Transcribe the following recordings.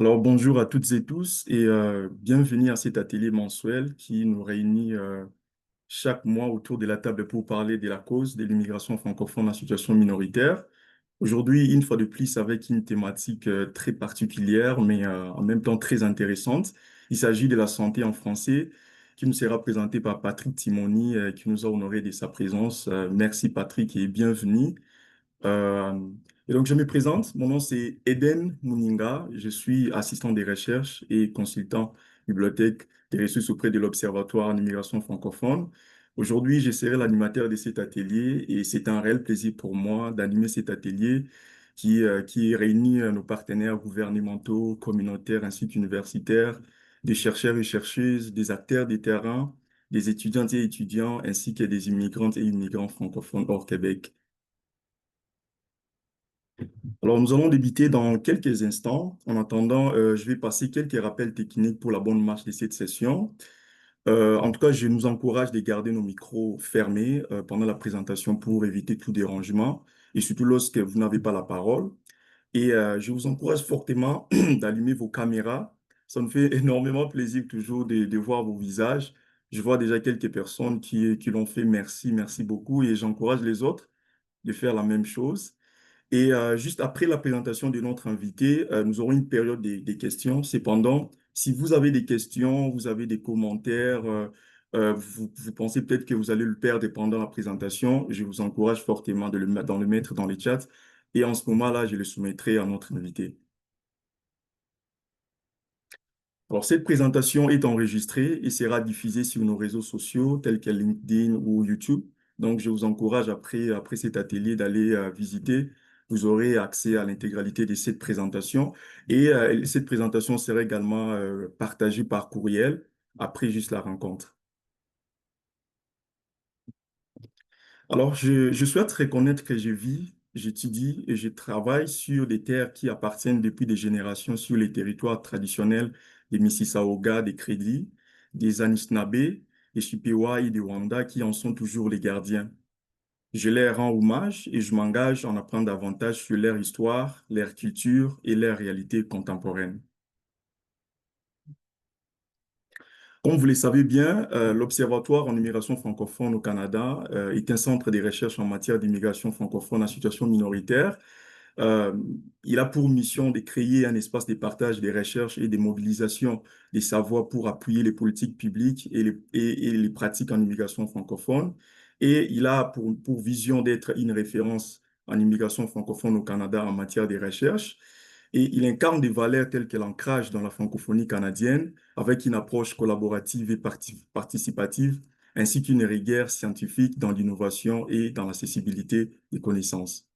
Alors bonjour à toutes et tous et bienvenue à cet atelier mensuel qui nous réunit chaque mois autour de la table pour parler de la cause de l'immigration francophone en situation minoritaire. Aujourd'hui, une fois de plus, avec une thématique très particulière mais en même temps très intéressante. Il s'agit de la santé en français qui nous sera présenté par Patrick Timoni qui nous a honoré de sa présence. Merci Patrick et bienvenue. Euh, et donc, je me présente. Mon nom, c'est Eden Mouninga. Je suis assistant des recherches et consultant bibliothèque des ressources auprès de l'Observatoire en immigration francophone. Aujourd'hui, je serai l'animateur de cet atelier et c'est un réel plaisir pour moi d'animer cet atelier qui réunit nos partenaires gouvernementaux, communautaires ainsi qu'universitaires, des chercheurs et chercheuses, des acteurs des terrains, des étudiantes et étudiants ainsi que des immigrantes et immigrants francophones hors Québec. Alors, nous allons débuter dans quelques instants. En attendant, je vais passer quelques rappels techniques pour la bonne marche de cette session. En tout cas, je nous encourage de garder nos micros fermés pendant la présentation pour éviter tout dérangement et surtout lorsque vous n'avez pas la parole. Et je vous encourage fortement d'allumer vos caméras. Ça me fait énormément plaisir toujours de voir vos visages. Je vois déjà quelques personnes qui l'ont fait. Merci, merci beaucoup. Et j'encourage les autres de faire la même chose. Et juste après la présentation de notre invité, nous aurons une période des questions. Cependant, si vous avez des questions, vous avez des commentaires, vous pensez peut-être que vous allez le perdre pendant la présentation, je vous encourage fortement de le mettre dans les chats. Et en ce moment-là, je le soumettrai à notre invité. Alors, cette présentation est enregistrée et sera diffusée sur nos réseaux sociaux tels que LinkedIn ou YouTube. Donc, je vous encourage après cet atelier d'aller visiter. Vous aurez accès à l'intégralité de cette présentation et cette présentation sera également partagée par courriel après juste la rencontre. Alors, je souhaite reconnaître que je vis, j'étudie et je travaille sur des terres qui appartiennent depuis des générations sur les territoires traditionnels des Mississauga, des Crédits, des Anishinaabe, des Chippewa et des Wanda qui en sont toujours les gardiens. Je leur rends hommage et je m'engage à en apprendre davantage sur leur histoire, leur culture et leur réalité contemporaine. Comme vous le savez bien, l'Observatoire en immigration francophone au Canada est un centre de recherche en matière d'immigration francophone en situation minoritaire. Euh, il a pour mission de créer un espace de partage des recherches et de mobilisation des savoirs pour appuyer les politiques publiques et les pratiques en immigration francophone. Et il a pour vision d'être une référence en immigration francophone au Canada en matière de recherche. Et il incarne des valeurs telles que l'ancrage dans la francophonie canadienne, avec une approche collaborative et participative, ainsi qu'une rigueur scientifique dans l'innovation et dans l'accessibilité des connaissances.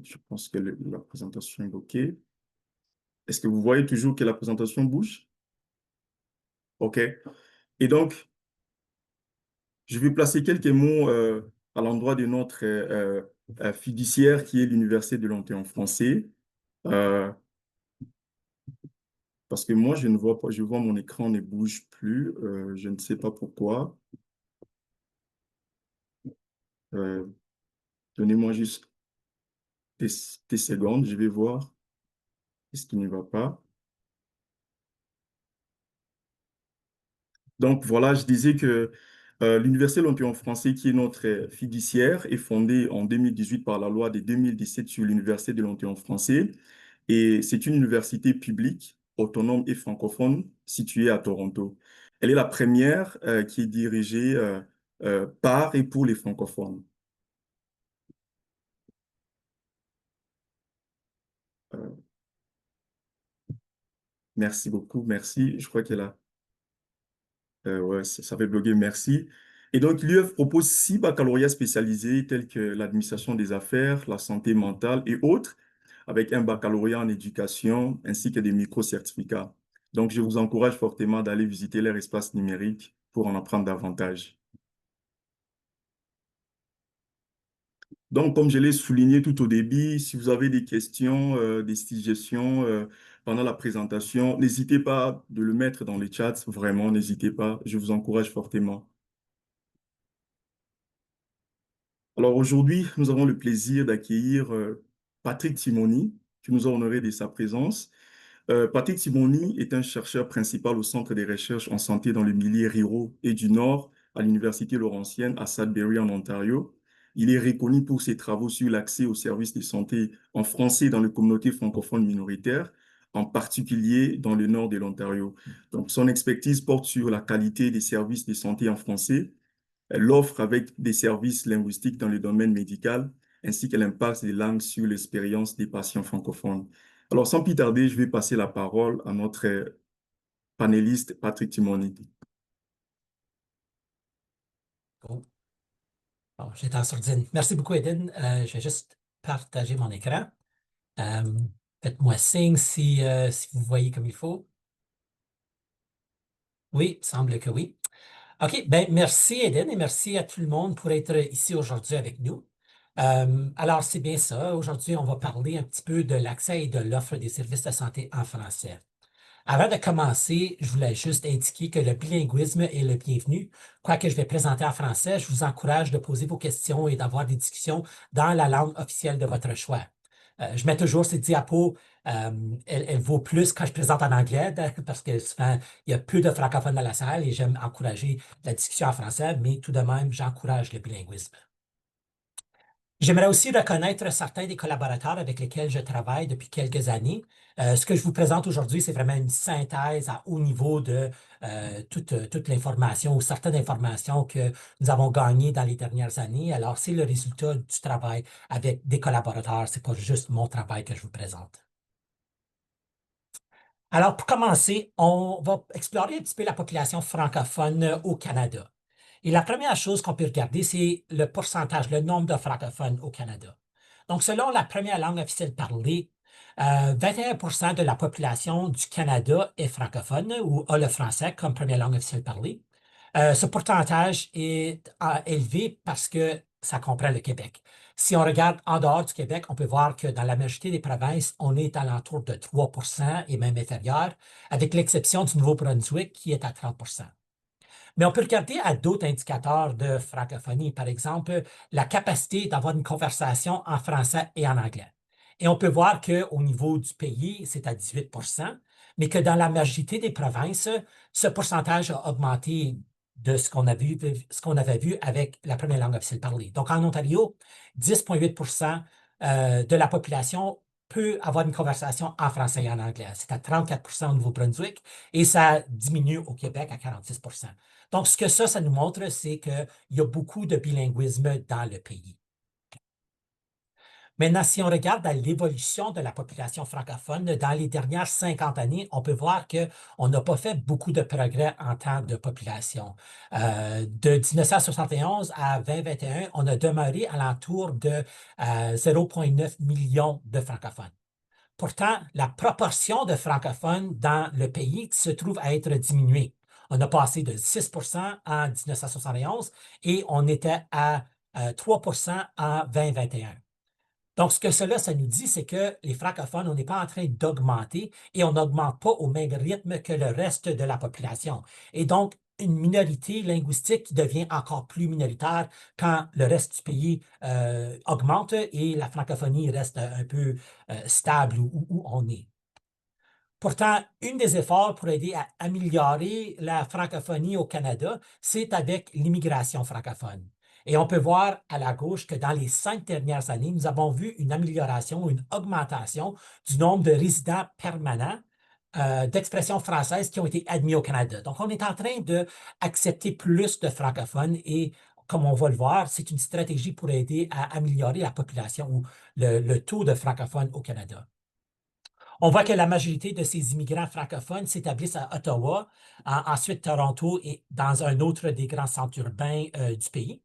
Je pense que la présentation est OK. Est-ce que vous voyez toujours que la présentation bouge? OK. Et donc, je vais placer quelques mots à l'endroit de notre fiduciaire qui est l'Université de l'Ontario en français. Euh, Parce que moi, je ne vois pas, je vois mon écran ne bouge plus. Je ne sais pas pourquoi. Euh, Donnez-moi juste des, des secondes, je vais voir ce qui ne va pas. Donc voilà, je disais que l'Université Lompion français, qui est notre fiduciaire, est fondée en 2018 par la loi de 2017 sur l'Université de l'Ontario français. Et c'est une université publique, autonome et francophone située à Toronto. Elle est la première qui est dirigée par et pour les francophones. Euh, Merci beaucoup, merci. Je crois qu'elle a... ouais, ça fait bloguer, merci. Et donc, l'UF propose 6 baccalauréats spécialisés tels que l'administration des affaires, la santé mentale et autres, avec un baccalauréat en éducation ainsi que des micro-certificats. Donc, je vous encourage fortement d'aller visiter leur espace numérique pour en apprendre davantage. Donc, comme je l'ai souligné tout au début, si vous avez des questions, des suggestions pendant la présentation, n'hésitez pas de le mettre dans le chat. Vraiment, n'hésitez pas. Je vous encourage fortement. Alors aujourd'hui, nous avons le plaisir d'accueillir Patrick Timoni, qui nous a honoré de sa présence. Patrick Timoni est un chercheur principal au Centre des recherches en santé dans le milieu ruraux et du Nord à l'Université Laurentienne à Sudbury en Ontario. Il est reconnu pour ses travaux sur l'accès aux services de santé en français dans les communautés francophones minoritaires, en particulier dans le nord de l'Ontario. Donc, son expertise porte sur la qualité des services de santé en français, l'offre avec des services linguistiques dans le domaine médical, ainsi que l'impact des langues sur l'expérience des patients francophones. Alors, sans plus tarder, je vais passer la parole à notre panéliste Patrick Timoni. Cool. Bon, j'étais en sourdine. Merci beaucoup, Eden. Je vais juste partager mon écran. Euh, Faites-moi signe si vous voyez comme il faut. Oui, il semble que oui. OK, ben merci, Eden, et merci à tout le monde pour être ici aujourd'hui avec nous. Alors, c'est bien ça. Aujourd'hui, on va parler un petit peu de l'accès et de l'offre des services de santé en français. Avant de commencer, je voulais juste indiquer que le bilinguisme est le bienvenu. Quoique je vais présenter en français, je vous encourage de poser vos questions et d'avoir des discussions dans la langue officielle de votre choix. Je mets toujours ces diapos, elle vaut plus quand je présente en anglais, parce que souvent, il y a peu de francophones dans la salle et j'aime encourager la discussion en français, mais tout de même, j'encourage le bilinguisme. J'aimerais aussi reconnaître certains des collaborateurs avec lesquels je travaille depuis quelques années. Ce que je vous présente aujourd'hui, c'est vraiment une synthèse à haut niveau de toute l'information ou certaines informations que nous avons gagnées dans les dernières années. Alors, c'est le résultat du travail avec des collaborateurs. C'est pas juste mon travail que je vous présente. Alors, pour commencer, on va explorer un petit peu la population francophone au Canada. Et la première chose qu'on peut regarder, c'est le pourcentage, le nombre de francophones au Canada. Donc, selon la première langue officielle parlée, 21% de la population du Canada est francophone ou a le français comme première langue officielle parlée. Ce pourcentage est élevé parce que ça comprend le Québec. Si on regarde en dehors du Québec, on peut voir que dans la majorité des provinces, on est à l'entour de 3% et même inférieur, avec l'exception du Nouveau-Brunswick qui est à 30%. Mais on peut regarder à d'autres indicateurs de francophonie, par exemple, la capacité d'avoir une conversation en français et en anglais. Et on peut voir qu'au niveau du pays, c'est à 18%, mais que dans la majorité des provinces, ce pourcentage a augmenté de ce qu'on avait vu avec la première langue officielle parlée. Donc, en Ontario, 10,8% de la population peut avoir une conversation en français et en anglais. C'est à 34% au Nouveau-Brunswick et ça diminue au Québec à 46%. Donc, ce que ça nous montre, c'est qu'il y a beaucoup de bilinguisme dans le pays. Maintenant, si on regarde à l'évolution de la population francophone, dans les dernières 50 années, on peut voir qu'on n'a pas fait beaucoup de progrès en termes de population. De 1971 à 2021, on a demeuré à l'entour de 0,9 millions de francophones. Pourtant, la proportion de francophones dans le pays se trouve à être diminuée. On a passé de 6% en 1971 et on était à 3% en 2021. Donc, ce que ça nous dit, c'est que les francophones, on n'est pas en train d'augmenter et on n'augmente pas au même rythme que le reste de la population. Et donc, une minorité linguistique qui devient encore plus minoritaire quand le reste du pays augmente et la francophonie reste un peu stable où on est. Pourtant, un des efforts pour aider à améliorer la francophonie au Canada, c'est avec l'immigration francophone. Et on peut voir à la gauche que dans les 5 dernières années, nous avons vu une amélioration, une augmentation du nombre de résidents permanents d'expression française qui ont été admis au Canada. Donc, on est en train d'accepter plus de francophones et, comme on va le voir, c'est une stratégie pour aider à améliorer la population ou le taux de francophones au Canada. On voit que la majorité de ces immigrants francophones s'établissent à Ottawa, ensuite Toronto et dans un autre des grands centres urbains du pays,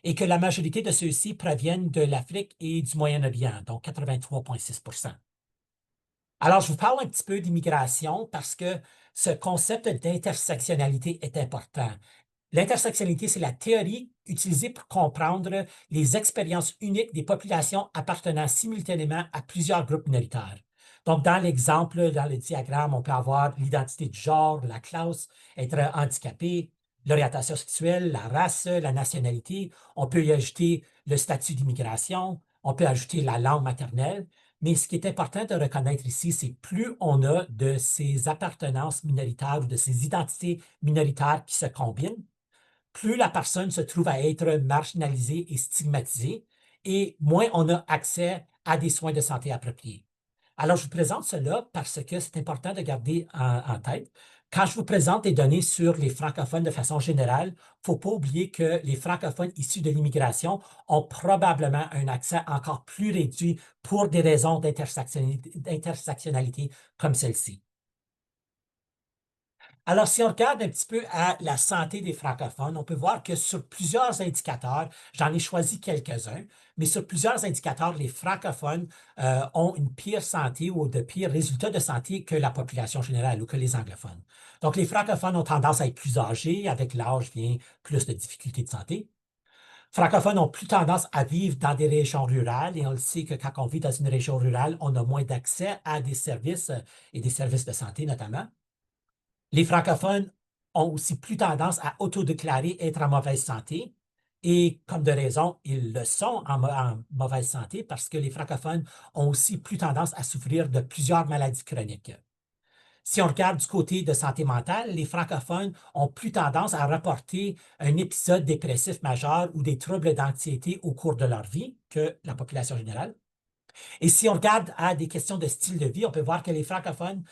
et que la majorité de ceux-ci proviennent de l'Afrique et du Moyen-Orient, donc 83,6%. Alors, je vous parle un petit peu d'immigration parce que ce concept d'intersectionnalité est important. L'intersectionnalité, c'est la théorie utilisée pour comprendre les expériences uniques des populations appartenant simultanément à plusieurs groupes minoritaires. Donc, dans l'exemple, dans le diagramme, on peut avoir l'identité de genre, la classe, être handicapé, l'orientation sexuelle, la race, la nationalité. On peut y ajouter le statut d'immigration, on peut ajouter la langue maternelle. Mais ce qui est important de reconnaître ici, c'est plus on a de ces appartenances minoritaires ou de ces identités minoritaires qui se combinent, plus la personne se trouve à être marginalisée et stigmatisée, et moins on a accès à des soins de santé appropriés. Alors, je vous présente cela parce que c'est important de garder en tête. Quand je vous présente des données sur les francophones de façon générale, il ne faut pas oublier que les francophones issus de l'immigration ont probablement un accès encore plus réduit pour des raisons d'intersectionnalité comme celle-ci. Alors, si on regarde un petit peu à la santé des francophones, on peut voir que sur plusieurs indicateurs, j'en ai choisi quelques-uns, mais sur plusieurs indicateurs, les francophones ont une pire santé ou de pires résultats de santé que la population générale ou que les anglophones. Donc, les francophones ont tendance à être plus âgés. Avec l'âge vient plus de difficultés de santé. Francophones ont plus tendance à vivre dans des régions rurales et on le sait que quand on vit dans une région rurale, on a moins d'accès à des services et des services de santé notamment. Les francophones ont aussi plus tendance à autodéclarer être en mauvaise santé. Et comme de raison, ils le sont en mauvaise santé parce que les francophones ont aussi plus tendance à souffrir de plusieurs maladies chroniques. Si on regarde du côté de santé mentale, les francophones ont plus tendance à rapporter un épisode dépressif majeur ou des troubles d'anxiété au cours de leur vie que la population générale. Et si on regarde à des questions de style de vie, on peut voir que les francophones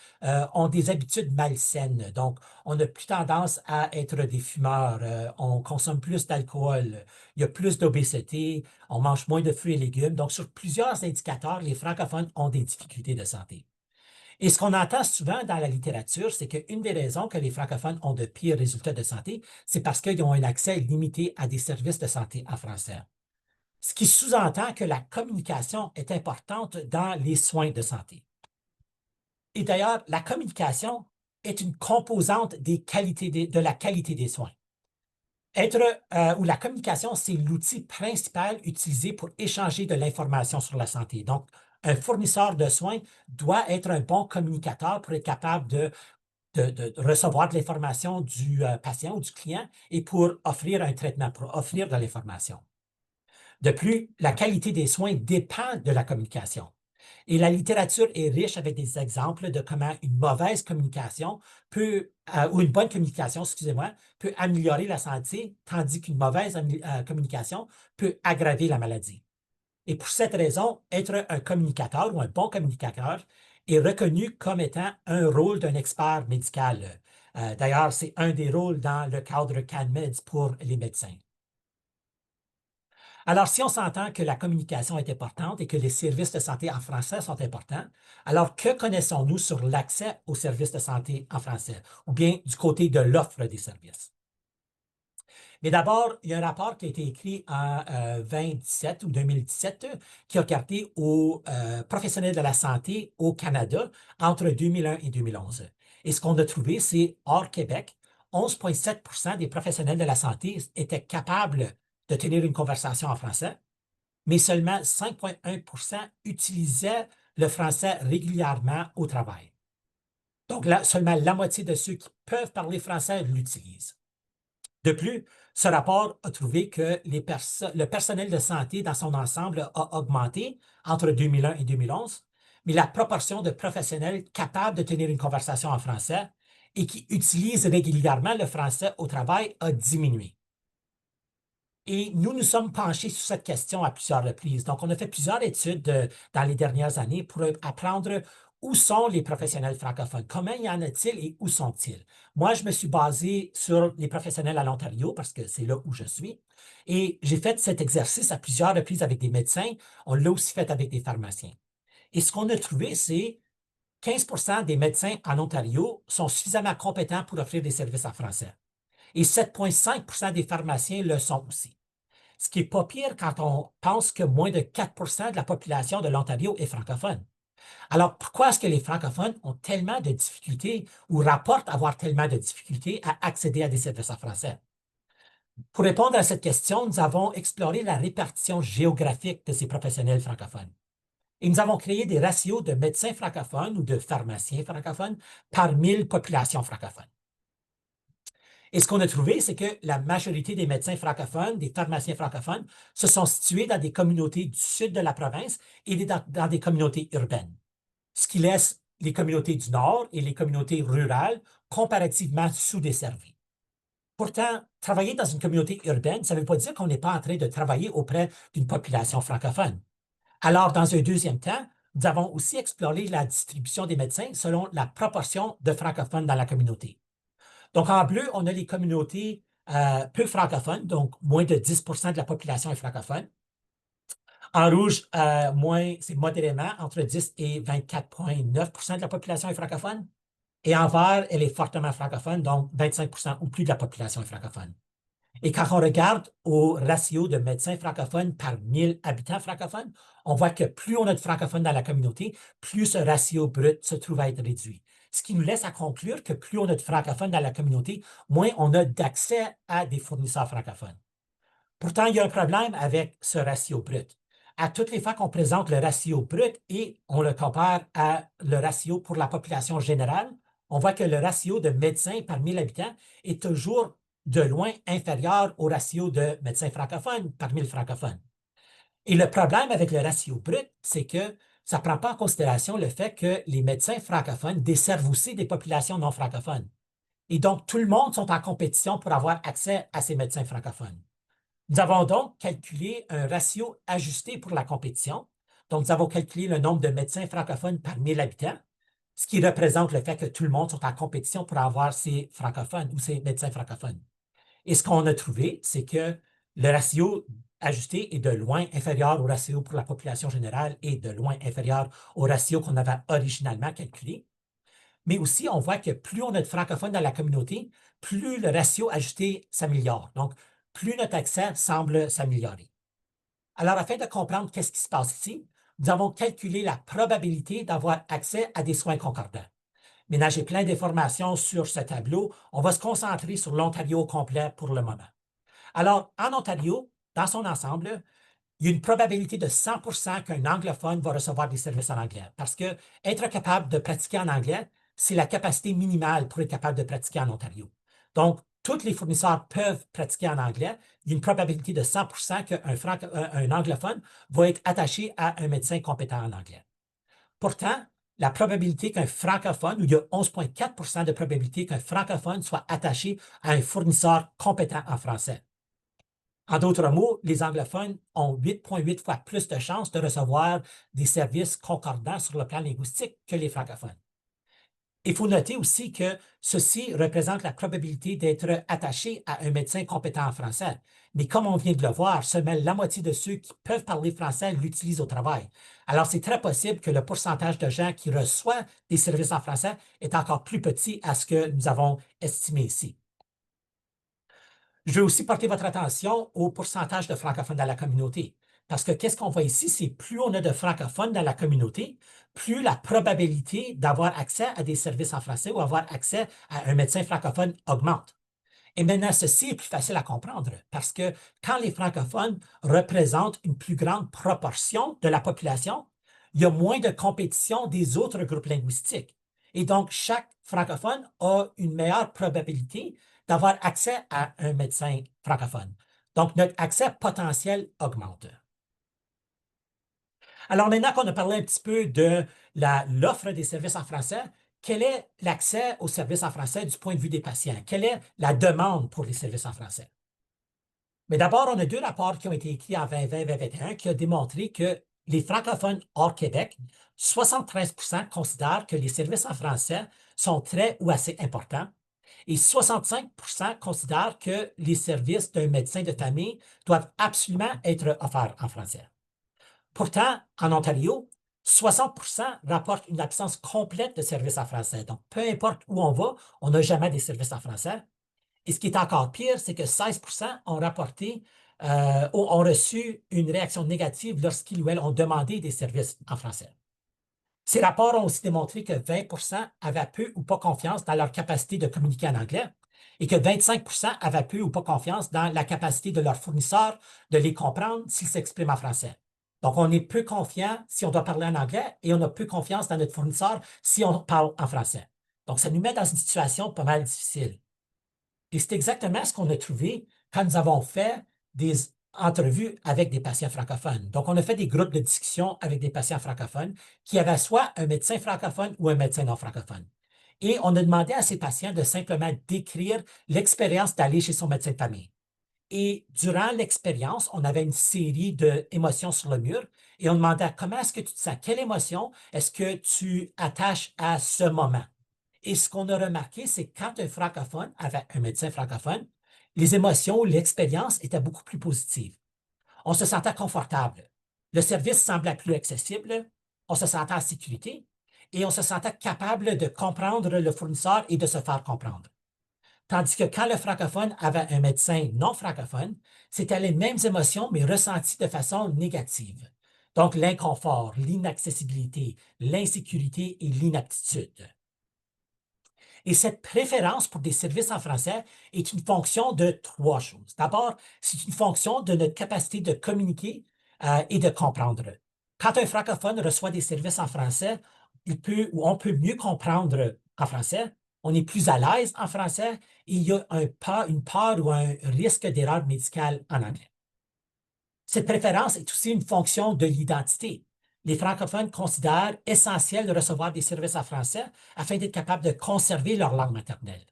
ont des habitudes malsaines. Donc, on a plus tendance à être des fumeurs, on consomme plus d'alcool, il y a plus d'obésité, on mange moins de fruits et légumes. Donc, sur plusieurs indicateurs, les francophones ont des difficultés de santé. Et ce qu'on entend souvent dans la littérature, c'est qu'une des raisons que les francophones ont de pires résultats de santé, c'est parce qu'ils ont un accès limité à des services de santé en français. Ce qui sous-entend que la communication est importante dans les soins de santé. Et d'ailleurs, la communication est une composante de la qualité des soins. Ou la communication, c'est l'outil principal utilisé pour échanger de l'information sur la santé. Donc, un fournisseur de soins doit être un bon communicateur pour être capable de recevoir de l'information du patient ou du client et pour offrir un traitement, pour offrir de l'information. De plus, la qualité des soins dépend de la communication. Et la littérature est riche avec des exemples de comment une mauvaise communication ou une bonne communication, excusez-moi, peut améliorer la santé, tandis qu'une mauvaise communication peut aggraver la maladie. Et pour cette raison, être un communicateur ou un bon communicateur est reconnu comme étant un rôle d'un expert médical. D'ailleurs, c'est un des rôles dans le cadre CanMeds pour les médecins. Alors, si on s'entend que la communication est importante et que les services de santé en français sont importants, alors que connaissons-nous sur l'accès aux services de santé en français, ou bien du côté de l'offre des services? Mais d'abord, il y a un rapport qui a été écrit en 2017 ou 2017 qui a regardé aux professionnels de la santé au Canada entre 2001 et 2011. Et ce qu'on a trouvé, c'est hors Québec, 11,7 % des professionnels de la santé étaient capables de tenir une conversation en français, mais seulement 5,1 % utilisaient le français régulièrement au travail. Donc là, seulement la moitié de ceux qui peuvent parler français l'utilisent. De plus, ce rapport a trouvé que le personnel de santé dans son ensemble a augmenté entre 2001 et 2011, mais la proportion de professionnels capables de tenir une conversation en français et qui utilisent régulièrement le français au travail a diminué. Et nous nous sommes penchés sur cette question à plusieurs reprises. Donc, on a fait plusieurs études dans les dernières années pour apprendre où sont les professionnels francophones, comment y en a-t-il et où sont-ils. Moi, je me suis basé sur les professionnels à l'Ontario parce que c'est là où je suis. Et j'ai fait cet exercice à plusieurs reprises avec des médecins. On l'a aussi fait avec des pharmaciens. Et ce qu'on a trouvé, c'est 15 % des médecins en Ontario sont suffisamment compétents pour offrir des services en français. Et 7,5 % des pharmaciens le sont aussi. Ce qui n'est pas pire quand on pense que moins de 4 % de la population de l'Ontario est francophone. Alors, pourquoi est-ce que les francophones ont tellement de difficultés ou rapportent avoir tellement de difficultés à accéder à des services en français? Pour répondre à cette question, nous avons exploré la répartition géographique de ces professionnels francophones. Et nous avons créé des ratios de médecins francophones ou de pharmaciens francophones par 1000 populations francophones. Et ce qu'on a trouvé, c'est que la majorité des médecins francophones, des pharmaciens francophones, se sont situés dans des communautés du sud de la province et dans des communautés urbaines, ce qui laisse les communautés du nord et les communautés rurales comparativement sous-desservies. Pourtant, travailler dans une communauté urbaine, ça ne veut pas dire qu'on n'est pas en train de travailler auprès d'une population francophone. Alors, dans un deuxième temps, nous avons aussi exploré la distribution des médecins selon la proportion de francophones dans la communauté. Donc, en bleu, on a les communautés peu francophones, donc moins de 10% de la population est francophone. En rouge, c'est modérément, entre 10 et 24,9% de la population est francophone. Et en vert, elle est fortement francophone, donc 25% ou plus de la population est francophone. Et quand on regarde au ratio de médecins francophones par 1000 habitants francophones, on voit que plus on a de francophones dans la communauté, plus ce ratio brut se trouve à être réduit. Ce qui nous laisse à conclure que plus on a de francophones dans la communauté, moins on a d'accès à des fournisseurs francophones. Pourtant, il y a un problème avec ce ratio brut. À toutes les fois qu'on présente le ratio brut et on le compare à le ratio pour la population générale, on voit que le ratio de médecins par 1000 habitants est toujours de loin inférieur au ratio de médecins francophones par 1000 francophones. Et le problème avec le ratio brut, c'est que ça ne prend pas en considération le fait que les médecins francophones desservent aussi des populations non francophones. Et donc, tout le monde est en compétition pour avoir accès à ces médecins francophones. Nous avons donc calculé un ratio ajusté pour la compétition. Donc, nous avons calculé le nombre de médecins francophones par 1000 habitants, ce qui représente le fait que tout le monde est en compétition pour avoir ces francophones ou ces médecins francophones. Et ce qu'on a trouvé, c'est que le ratio ajusté est de loin inférieur au ratio pour la population générale et de loin inférieur au ratio qu'on avait originalement calculé. Mais aussi, on voit que plus on a de francophones dans la communauté, plus le ratio ajusté s'améliore. Donc, plus notre accès semble s'améliorer. Alors, afin de comprendre qu'est-ce qui se passe ici, nous avons calculé la probabilité d'avoir accès à des soins concordants. Maintenant, j'ai plein d'informations sur ce tableau. On va se concentrer sur l'Ontario au complet pour le moment. Alors, en Ontario, dans son ensemble, il y a une probabilité de 100% qu'un anglophone va recevoir des services en anglais. Parce que être capable de pratiquer en anglais, c'est la capacité minimale pour être capable de pratiquer en Ontario. Donc, tous les fournisseurs peuvent pratiquer en anglais. Il y a une probabilité de 100% qu'un anglophone va être attaché à un médecin compétent en anglais. Pourtant, la probabilité qu'un francophone, ou il y a 11,4% de probabilité qu'un francophone soit attaché à un fournisseur compétent en français. En d'autres mots, les anglophones ont 8,8 fois plus de chances de recevoir des services concordants sur le plan linguistique que les francophones. Il faut noter aussi que ceci représente la probabilité d'être attaché à un médecin compétent en français. Mais comme on vient de le voir, seulement la moitié de ceux qui peuvent parler français l'utilisent au travail. Alors, c'est très possible que le pourcentage de gens qui reçoivent des services en français est encore plus petit à ce que nous avons estimé ici. Je veux aussi porter votre attention au pourcentage de francophones dans la communauté. Parce que qu'est-ce qu'on voit ici, c'est plus on a de francophones dans la communauté, plus la probabilité d'avoir accès à des services en français ou avoir accès à un médecin francophone augmente. Et maintenant, ceci est plus facile à comprendre parce que quand les francophones représentent une plus grande proportion de la population, il y a moins de compétition des autres groupes linguistiques. Et donc, chaque francophone a une meilleure probabilité d'avoir accès à un médecin francophone. Donc, notre accès potentiel augmente. Alors, maintenant qu'on a parlé un petit peu de l'offre des services en français, quel est l'accès aux services en français du point de vue des patients? Quelle est la demande pour les services en français? Mais d'abord, on a deux rapports qui ont été écrits en 2020-2021 qui ont démontré que les francophones hors Québec, 73% considèrent que les services en français sont très ou assez importants et 65% considèrent que les services d'un médecin de famille doivent absolument être offerts en français. Pourtant, en Ontario, 60% rapportent une absence complète de services en français. Donc, peu importe où on va, on n'a jamais des services en français. Et ce qui est encore pire, c'est que 16% ont rapporté ou ont reçu une réaction négative lorsqu'ils ou elles ont demandé des services en français. Ces rapports ont aussi démontré que 20% avaient peu ou pas confiance dans leur capacité de communiquer en anglais et que 25 avaient peu ou pas confiance dans la capacité de leurs fournisseurs de les comprendre s'ils s'expriment en français. Donc, on est peu confiant si on doit parler en anglais et on a peu confiance dans notre fournisseur si on parle en français. Donc, ça nous met dans une situation pas mal difficile. Et c'est exactement ce qu'on a trouvé quand nous avons fait des entrevues avec des patients francophones. Donc, on a fait des groupes de discussion avec des patients francophones qui avaient soit un médecin francophone ou un médecin non francophone. Et on a demandé à ces patients de simplement décrire l'expérience d'aller chez son médecin de famille. Et durant l'expérience, on avait une série d'émotions sur le mur et on demandait comment est-ce que tu te sens, quelle émotion est-ce que tu attaches à ce moment. Et ce qu'on a remarqué, c'est que quand un francophone avait un médecin francophone, les émotions, l'expérience était beaucoup plus positive. On se sentait confortable. Le service semblait plus accessible. On se sentait en sécurité et on se sentait capable de comprendre le fournisseur et de se faire comprendre. Tandis que quand le francophone avait un médecin non francophone, c'était les mêmes émotions, mais ressenties de façon négative. Donc, l'inconfort, l'inaccessibilité, l'insécurité et l'inaptitude. Et cette préférence pour des services en français est une fonction de trois choses. D'abord, c'est une fonction de notre capacité de communiquer et de comprendre. Quand un francophone reçoit des services en français, on peut mieux comprendre en français, on est plus à l'aise en français et il y a une part ou un risque d'erreur médicale en anglais. Cette préférence est aussi une fonction de l'identité. Les francophones considèrent essentiel de recevoir des services en français afin d'être capables de conserver leur langue maternelle.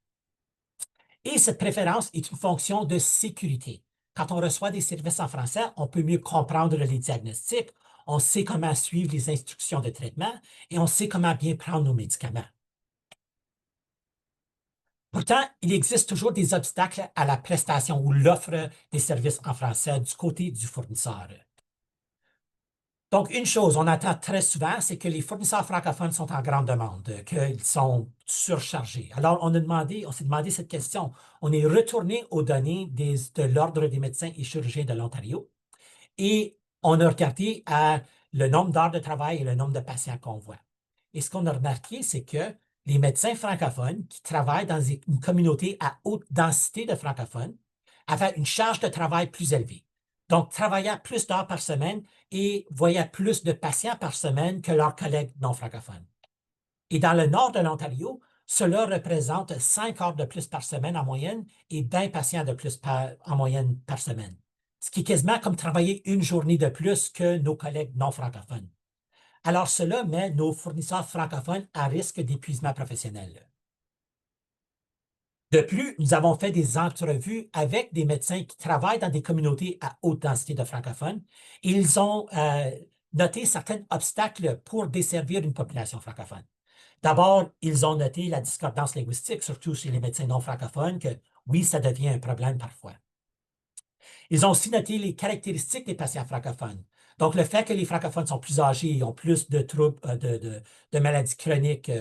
Et cette préférence est une fonction de sécurité. Quand on reçoit des services en français, on peut mieux comprendre les diagnostics, on sait comment suivre les instructions de traitement et on sait comment bien prendre nos médicaments. Pourtant, il existe toujours des obstacles à la prestation ou l'offre des services en français du côté du fournisseur. Donc, une chose, on entend très souvent, c'est que les fournisseurs francophones sont en grande demande, qu'ils sont surchargés. Alors, on s'est demandé cette question. On est retourné aux données de l'Ordre des médecins et chirurgiens de l'Ontario et on a regardé le nombre d'heures de travail et le nombre de patients qu'on voit. Et ce qu'on a remarqué, c'est que les médecins francophones qui travaillent dans une communauté à haute densité de francophones avaient une charge de travail plus élevée. Donc, travaillaient plus d'heures par semaine et voyaient plus de patients par semaine que leurs collègues non francophones. Et dans le nord de l'Ontario, cela représente 5 heures de plus par semaine en moyenne et 20 patients de plus en moyenne par semaine. Ce qui est quasiment comme travailler une journée de plus que nos collègues non francophones. Alors, cela met nos fournisseurs francophones à risque d'épuisement professionnel. De plus, nous avons fait des entrevues avec des médecins qui travaillent dans des communautés à haute densité de francophones et ils ont noté certains obstacles pour desservir une population francophone. D'abord, ils ont noté la discordance linguistique, surtout chez les médecins non francophones, que oui, ça devient un problème parfois. Ils ont aussi noté les caractéristiques des patients francophones. Donc, le fait que les francophones sont plus âgés, ont plus de troubles, de maladies chroniques,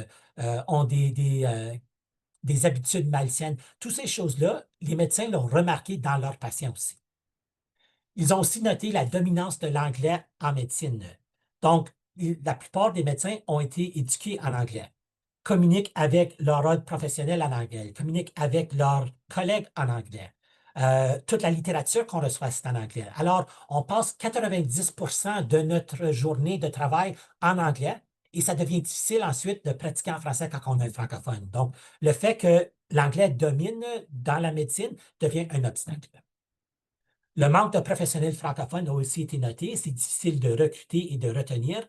ont des habitudes malsaines, toutes ces choses-là, les médecins l'ont remarqué dans leurs patients aussi. Ils ont aussi noté la dominance de l'anglais en médecine. Donc, la plupart des médecins ont été éduqués en anglais, communiquent avec leur ordre professionnel en anglais, communiquent avec leurs collègues en anglais. Toute la littérature qu'on reçoit, c'est en anglais. Alors, on passe 90 de notre journée de travail en anglais et ça devient difficile ensuite de pratiquer en français quand on est francophone. Donc, le fait que l'anglais domine dans la médecine devient un obstacle. Le manque de professionnels francophones a aussi été noté. C'est difficile de recruter et de retenir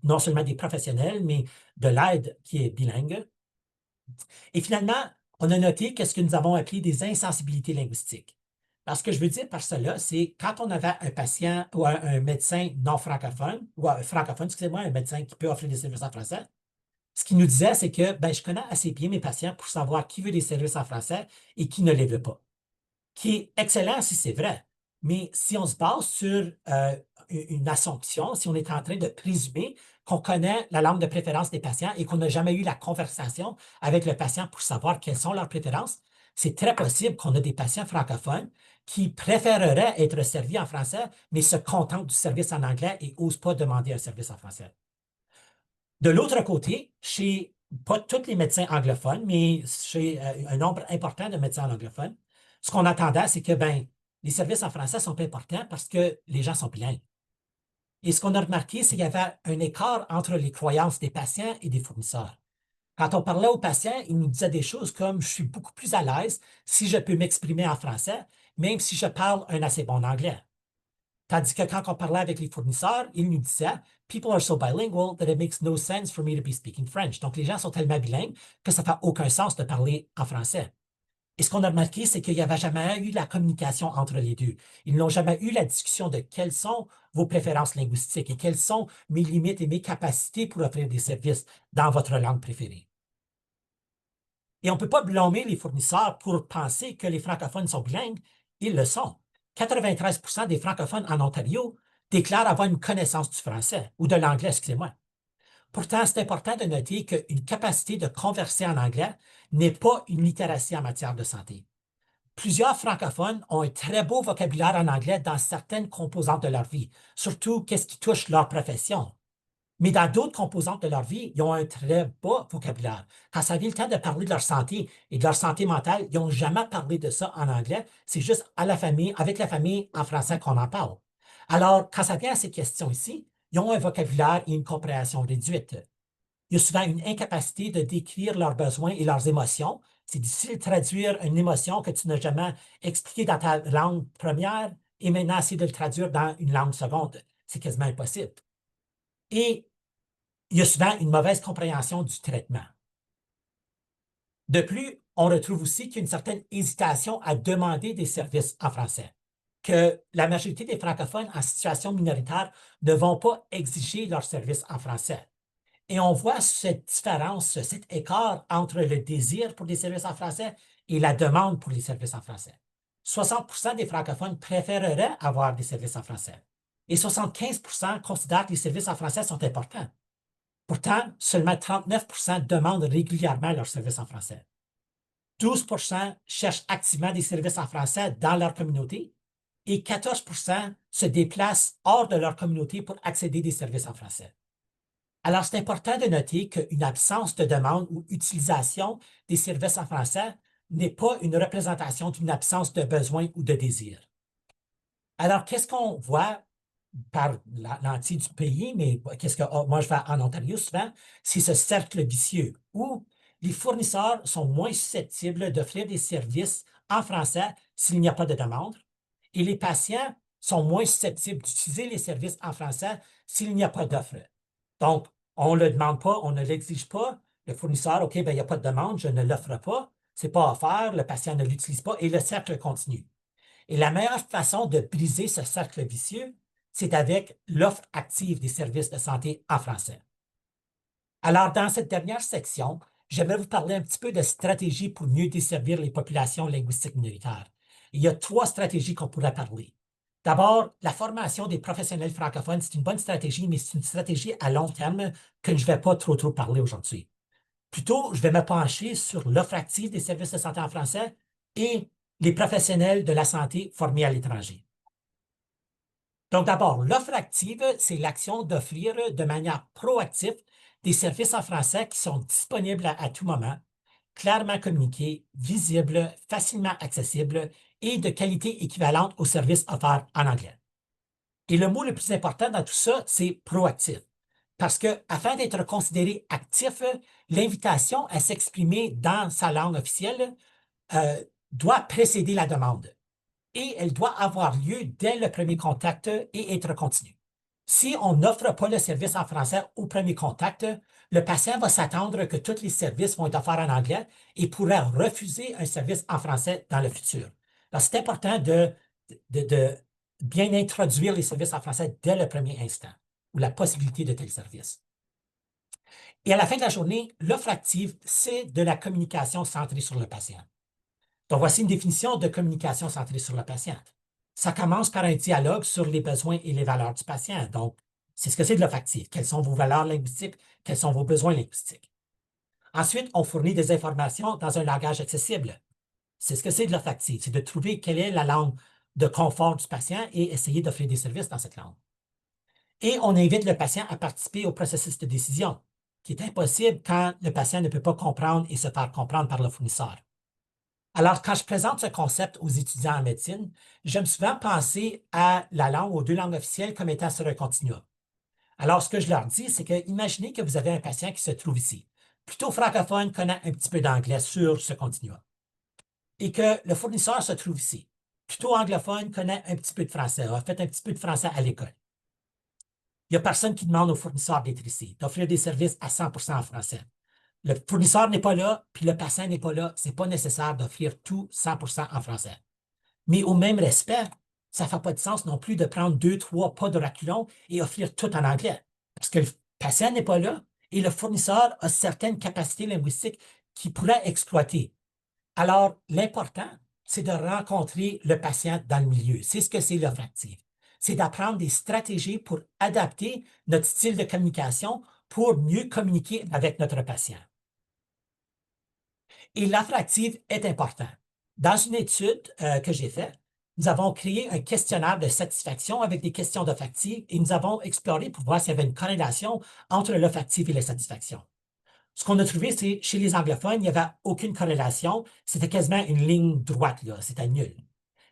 non seulement des professionnels, mais de l'aide qui est bilingue. Et finalement, on a noté qu'est-ce que nous avons appelé des insensibilités linguistiques. Alors, ce que je veux dire par cela, c'est quand on avait un patient ou un médecin non francophone, ou un francophone, excusez-moi, un médecin qui peut offrir des services en français, ce qu'il nous disait, c'est que ben, je connais assez bien mes patients pour savoir qui veut des services en français et qui ne les veut pas. Qui est excellent si c'est vrai. Mais si on se base sur une assumption, si on est en train de présumer qu'on connaît la langue de préférence des patients et qu'on n'a jamais eu la conversation avec le patient pour savoir quelles sont leurs préférences, c'est très possible qu'on a des patients francophones qui préféreraient être servis en français, mais se contentent du service en anglais et n'osent pas demander un service en français. De l'autre côté, chez pas tous les médecins anglophones, mais chez un nombre important de médecins anglophones, ce qu'on entendait, c'est que ben, les services en français sont pas importants parce que les gens sont bilingues. Et ce qu'on a remarqué, c'est qu'il y avait un écart entre les croyances des patients et des fournisseurs. Quand on parlait aux patients, ils nous disaient des choses comme je suis beaucoup plus à l'aise si je peux m'exprimer en français, même si je parle un assez bon anglais. Tandis que quand on parlait avec les fournisseurs, ils nous disaient People are so bilingual that it makes no sense for me to be speaking French. Donc, les gens sont tellement bilingues que ça ne fait aucun sens de parler en français. Et ce qu'on a remarqué, c'est qu'il n'y avait jamais eu la communication entre les deux. Ils n'ont jamais eu la discussion de quelles sont vos préférences linguistiques et quelles sont mes limites et mes capacités pour offrir des services dans votre langue préférée. Et on ne peut pas blâmer les fournisseurs pour penser que les francophones sont bilingues. Ils le sont. 93% des francophones en Ontario déclarent avoir une connaissance du français ou de l'anglais, excusez-moi. Pourtant, c'est important de noter qu'une capacité de converser en anglais n'est pas une littératie en matière de santé. Plusieurs francophones ont un très beau vocabulaire en anglais dans certaines composantes de leur vie, surtout qu'est-ce qui touche leur profession. Mais dans d'autres composantes de leur vie, ils ont un très bas vocabulaire. Quand ça vient le temps de parler de leur santé et de leur santé mentale, ils n'ont jamais parlé de ça en anglais. C'est juste à la famille, avec la famille en français qu'on en parle. Alors, quand ça vient à ces questions ici, ils ont un vocabulaire et une compréhension réduite. Il y a souvent une incapacité de décrire leurs besoins et leurs émotions. C'est difficile de traduire une émotion que tu n'as jamais expliquée dans ta langue première et maintenant essayer de le traduire dans une langue seconde. C'est quasiment impossible. Et il y a souvent une mauvaise compréhension du traitement. De plus, on retrouve aussi qu'il y a une certaine hésitation à demander des services en français, que la majorité des francophones en situation minoritaire ne vont pas exiger leurs services en français. Et on voit cette différence, cet écart entre le désir pour des services en français et la demande pour les services en français. 60% des francophones préféreraient avoir des services en français et 75% considèrent que les services en français sont importants. Pourtant, seulement 39% demandent régulièrement leurs services en français. 12% cherchent activement des services en français dans leur communauté et 14% se déplacent hors de leur communauté pour accéder à des services en français. Alors, c'est important de noter qu'une absence de demande ou utilisation des services en français n'est pas une représentation d'une absence de besoin ou de désir. Alors, qu'est-ce qu'on voit par l'entier du pays, mais qu'est-ce que moi je vais en Ontario souvent, c'est ce cercle vicieux où les fournisseurs sont moins susceptibles d'offrir des services en français s'il n'y a pas de demande et les patients sont moins susceptibles d'utiliser les services en français s'il n'y a pas d'offre. Donc, on ne le demande pas, on ne l'exige pas. Le fournisseur, OK, ben, il n'y a pas de demande, je ne l'offre pas, ce n'est pas offert, le patient ne l'utilise pas et le cercle continue. Et la meilleure façon de briser ce cercle vicieux, c'est avec l'offre active des services de santé en français. Alors, dans cette dernière section, j'aimerais vous parler un petit peu de stratégies pour mieux desservir les populations linguistiques minoritaires. Il y a 3 stratégies qu'on pourrait parler. D'abord, la formation des professionnels francophones, c'est une bonne stratégie, mais c'est une stratégie à long terme que je ne vais pas trop parler aujourd'hui. Plutôt, je vais me pencher sur l'offre active des services de santé en français et les professionnels de la santé formés à l'étranger. Donc, d'abord, l'offre active, c'est l'action d'offrir de manière proactive des services en français qui sont disponibles à tout moment, clairement communiqués, visibles, facilement accessibles et de qualité équivalente aux services offerts en anglais. Et le mot le plus important dans tout ça, c'est proactif. Parce que, afin d'être considéré actif, l'invitation à s'exprimer dans sa langue officielle doit précéder la demande et elle doit avoir lieu dès le premier contact et être continue. Si on n'offre pas le service en français au premier contact, le patient va s'attendre que tous les services vont être offerts en anglais et pourrait refuser un service en français dans le futur. Alors, c'est important de bien introduire les services en français dès le premier instant ou la possibilité de tel service. Et à la fin de la journée, l'offre active, c'est de la communication centrée sur le patient. Donc, voici une définition de communication centrée sur le patient. Ça commence par un dialogue sur les besoins et les valeurs du patient. Donc, c'est ce que c'est de l'offre active. Quelles sont vos valeurs linguistiques? Quels sont vos besoins linguistiques? Ensuite, on fournit des informations dans un langage accessible. C'est ce que c'est de l'offre active. C'est de trouver quelle est la langue de confort du patient et essayer d'offrir des services dans cette langue. Et on invite le patient à participer au processus de décision. qui est impossible quand le patient ne peut pas comprendre et se faire comprendre par le fournisseur. Alors, quand je présente ce concept aux étudiants en médecine, j'aime souvent penser à la langue, aux deux langues officielles comme étant sur un continuum. Alors, ce que je leur dis, c'est que imaginez que vous avez un patient qui se trouve ici, plutôt francophone, connaît un petit peu d'anglais sur ce continuum, et que le fournisseur se trouve ici, plutôt anglophone, connaît un petit peu de français, a fait un petit peu de français à l'école. Il n'y a personne qui demande au fournisseur d'être ici, d'offrir des services à 100% en français. Le fournisseur n'est pas là, puis le patient n'est pas là. Ce n'est pas nécessaire d'offrir tout 100% en français. Mais au même respect, ça ne fait pas de sens non plus de prendre 2, 3 pas de reculons et offrir tout en anglais. Parce que le patient n'est pas là et le fournisseur a certaines capacités linguistiques qu'il pourrait exploiter. Alors, l'important, c'est de rencontrer le patient dans le milieu. C'est ce que c'est l'offre active. C'est d'apprendre des stratégies pour adapter notre style de communication pour mieux communiquer avec notre patient. Et l'offre active est important. Dans une étude que j'ai faite, nous avons créé un questionnaire de satisfaction avec des questions d'offre active et nous avons exploré pour voir s'il y avait une corrélation entre l'offre active et la satisfaction. Ce qu'on a trouvé, c'est chez les anglophones, il n'y avait aucune corrélation. C'était quasiment une ligne droite, là. C'était nul.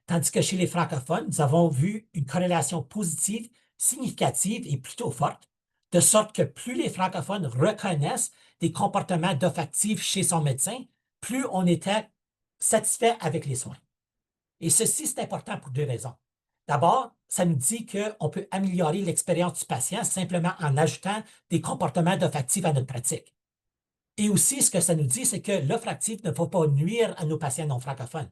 Tandis que chez les francophones, nous avons vu une corrélation positive, significative et plutôt forte, de sorte que plus les francophones reconnaissent des comportements d'offre active chez son médecin, plus on était satisfait avec les soins. Et ceci, c'est important pour deux raisons. D'abord, ça nous dit qu'on peut améliorer l'expérience du patient simplement en ajoutant des comportements d'offre active à notre pratique. Et aussi, ce que ça nous dit, c'est que l'offre active ne va pas nuire à nos patients non francophones.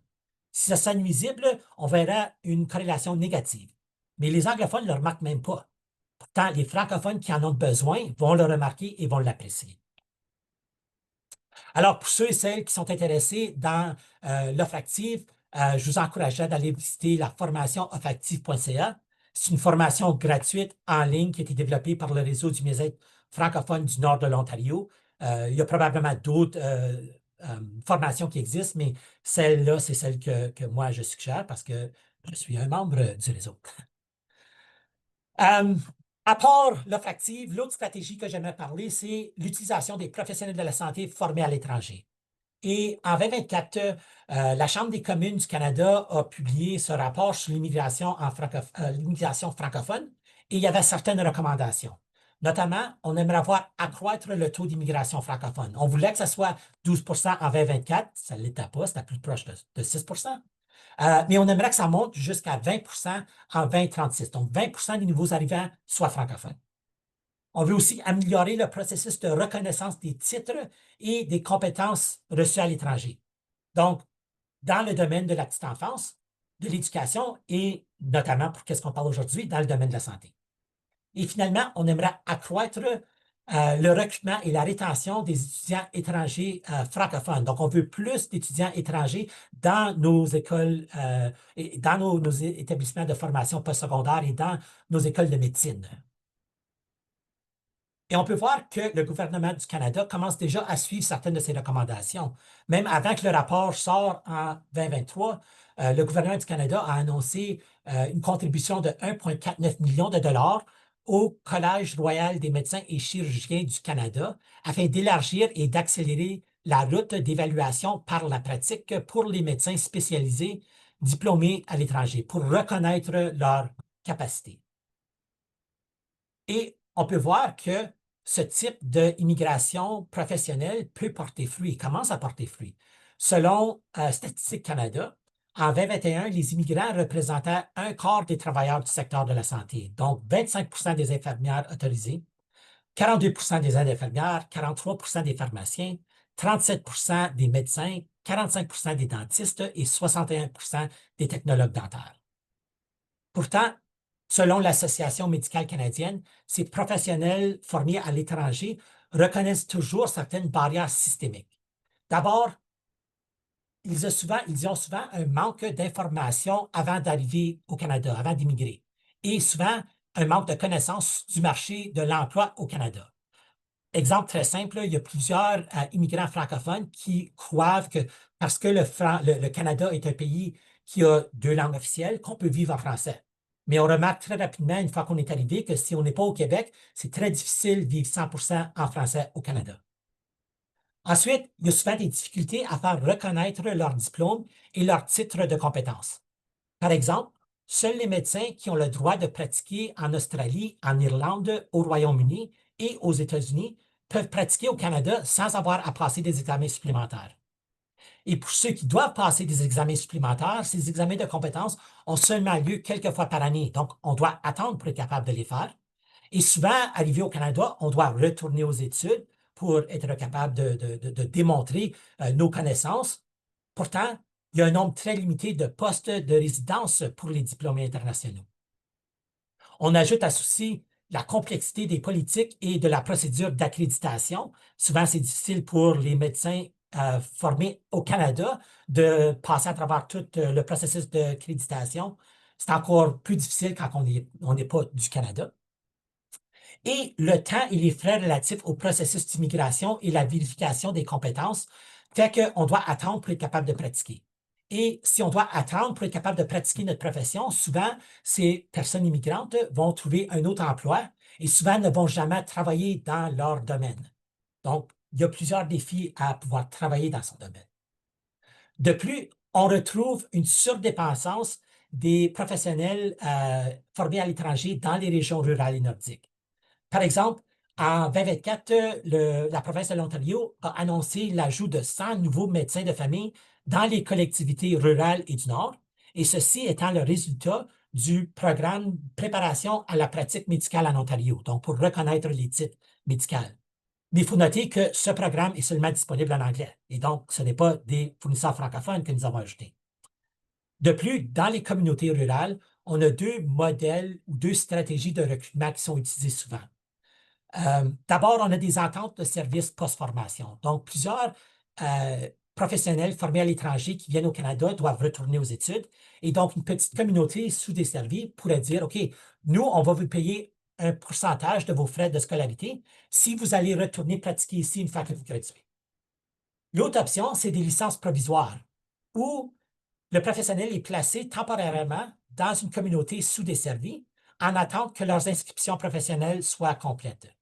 Si ça serait nuisible, on verra une corrélation négative. Mais les anglophones ne le remarquent même pas. Pourtant, les francophones qui en ont besoin vont le remarquer et vont l'apprécier. Alors, pour ceux et celles qui sont intéressés dans l'offre active, je vous encouragerais d'aller visiter la formation offreactive.ca. C'est une formation gratuite en ligne qui a été développée par le réseau du mieux-être francophone du nord de l'Ontario. Il y a probablement d'autres formations qui existent, mais celle-là, c'est celle que moi, je suggère parce que je suis un membre du réseau. À part l'offre active, l'autre stratégie que j'aimerais parler, c'est l'utilisation des professionnels de la santé formés à l'étranger. Et en 2024, la Chambre des communes du Canada a publié ce rapport sur l'immigration francophone et il y avait certaines recommandations. Notamment, on aimerait voir accroître le taux d'immigration francophone. On voulait que ce soit 12% en 2024, ça ne l'était pas, c'était plus proche de 6%. Mais on aimerait que ça monte jusqu'à 20% en 2036. Donc, 20% des nouveaux arrivants soient francophones. On veut aussi améliorer le processus de reconnaissance des titres et des compétences reçues à l'étranger. Donc, dans le domaine de la petite enfance, de l'éducation et notamment pour qu'est-ce qu'on parle aujourd'hui, dans le domaine de la santé. Et finalement, on aimerait accroître le recrutement et la rétention des étudiants étrangers francophones. Donc, on veut plus d'étudiants étrangers dans nos écoles, et dans nos établissements de formation postsecondaire et dans nos écoles de médecine. Et on peut voir que le gouvernement du Canada commence déjà à suivre certaines de ces recommandations. Même avant que le rapport sorte en 2023, le gouvernement du Canada a annoncé une contribution de 1,49 million de dollars au Collège royal des médecins et chirurgiens du Canada afin d'élargir et d'accélérer la route d'évaluation par la pratique pour les médecins spécialisés diplômés à l'étranger, pour reconnaître leurs capacités. Et on peut voir que ce type d'immigration professionnelle peut porter fruit, commence à porter fruit. Selon Statistique Canada, en 2021, les immigrants représentaient un quart des travailleurs du secteur de la santé, donc 25% des infirmières autorisées, 42% des aides-infirmières, 43% des pharmaciens, 37% des médecins, 45% des dentistes et 61% des technologues dentaires. Pourtant, selon l'Association médicale canadienne, ces professionnels formés à l'étranger reconnaissent toujours certaines barrières systémiques. D'abord, ils ont souvent un manque d'informations avant d'arriver au Canada, avant d'immigrer, et souvent un manque de connaissance du marché de l'emploi au Canada. Exemple très simple, il y a plusieurs immigrants francophones qui croient que parce que le Canada est un pays qui a deux langues officielles, qu'on peut vivre en français. Mais on remarque très rapidement, une fois qu'on est arrivé, que si on n'est pas au Québec, c'est très difficile de vivre 100% en français au Canada. Ensuite, il y a souvent des difficultés à faire reconnaître leur diplôme et leur titre de compétence. Par exemple, seuls les médecins qui ont le droit de pratiquer en Australie, en Irlande, au Royaume-Uni et aux États-Unis peuvent pratiquer au Canada sans avoir à passer des examens supplémentaires. Et pour ceux qui doivent passer des examens supplémentaires, ces examens de compétences ont seulement lieu quelques fois par année. Donc, on doit attendre pour être capable de les faire. Et souvent, arrivé au Canada, on doit retourner aux études pour être capable de démontrer nos connaissances. Pourtant, il y a un nombre très limité de postes de résidence pour les diplômés internationaux. On ajoute à ceci la complexité des politiques et de la procédure d'accréditation. Souvent, c'est difficile pour les médecins formés au Canada de passer à travers tout le processus d'accréditation. C'est encore plus difficile quand on n'est pas du Canada. Et le temps et les frais relatifs au processus d'immigration et la vérification des compétences fait qu'on doit attendre pour être capable de pratiquer. Et si on doit attendre pour être capable de pratiquer notre profession, souvent, ces personnes immigrantes vont trouver un autre emploi et souvent ne vont jamais travailler dans leur domaine. Donc, il y a plusieurs défis à pouvoir travailler dans son domaine. De plus, on retrouve une surdépendance des professionnels formés à l'étranger dans les régions rurales et nordiques. Par exemple, en 2024, la province de l'Ontario a annoncé l'ajout de 100 nouveaux médecins de famille dans les collectivités rurales et du Nord, et ceci étant le résultat du programme Préparation à la pratique médicale en Ontario, donc pour reconnaître les titres médicaux. Mais il faut noter que ce programme est seulement disponible en anglais, et donc ce n'est pas des fournisseurs francophones que nous avons ajoutés. De plus, dans les communautés rurales, on a deux modèles ou deux stratégies de recrutement qui sont utilisées souvent. D'abord, on a des ententes de services post-formation. Donc, plusieurs professionnels formés à l'étranger qui viennent au Canada doivent retourner aux études. Et donc, une petite communauté sous-desservie pourrait dire, OK, nous, on va vous payer un pourcentage de vos frais de scolarité si vous allez retourner pratiquer ici une fois que vous graduez. L'autre option, c'est des licences provisoires où le professionnel est placé temporairement dans une communauté sous-desservie en attente que leurs inscriptions professionnelles soient complètes.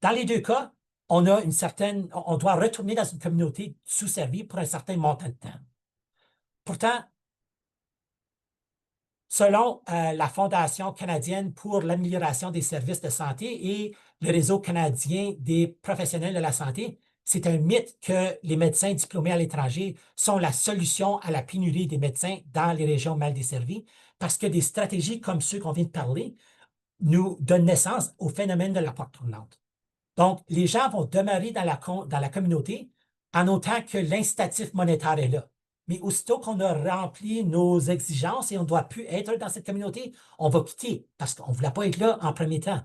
Dans les deux cas, on doit retourner dans une communauté sous-servie pour un certain montant de temps. Pourtant, selon la Fondation canadienne pour l'amélioration des services de santé et le Réseau canadien des professionnels de la santé, c'est un mythe que les médecins diplômés à l'étranger sont la solution à la pénurie des médecins dans les régions mal desservies, parce que des stratégies comme ceux qu'on vient de parler nous donnent naissance au phénomène de la porte tournante. Donc, les gens vont demeurer dans la communauté en autant que l'incitatif monétaire est là. Mais aussitôt qu'on a rempli nos exigences et on ne doit plus être dans cette communauté, on va quitter parce qu'on ne voulait pas être là en premier temps.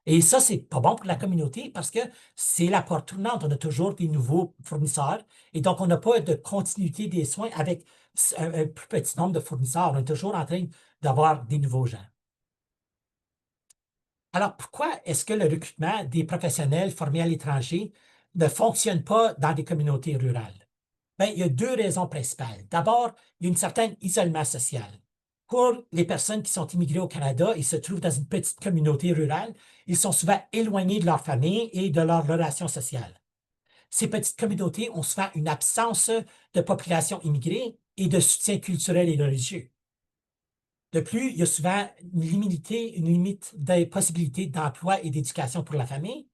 Et ça, c'est pas bon pour la communauté parce que c'est la porte tournante. On a toujours des nouveaux fournisseurs et donc on n'a pas de continuité des soins avec un plus petit nombre de fournisseurs. On est toujours en train d'avoir des nouveaux gens. Alors, pourquoi est-ce que le recrutement des professionnels formés à l'étranger ne fonctionne pas dans des communautés rurales? Bien, il y a deux raisons principales. D'abord, il y a un certain isolement social. Pour les personnes qui sont immigrées au Canada et se trouvent dans une petite communauté rurale, ils sont souvent éloignés de leur famille et de leurs relations sociales. Ces petites communautés ont souvent une absence de population immigrée et de soutien culturel et religieux. De plus, il y a souvent une limite des possibilités d'emploi et d'éducation pour la famille.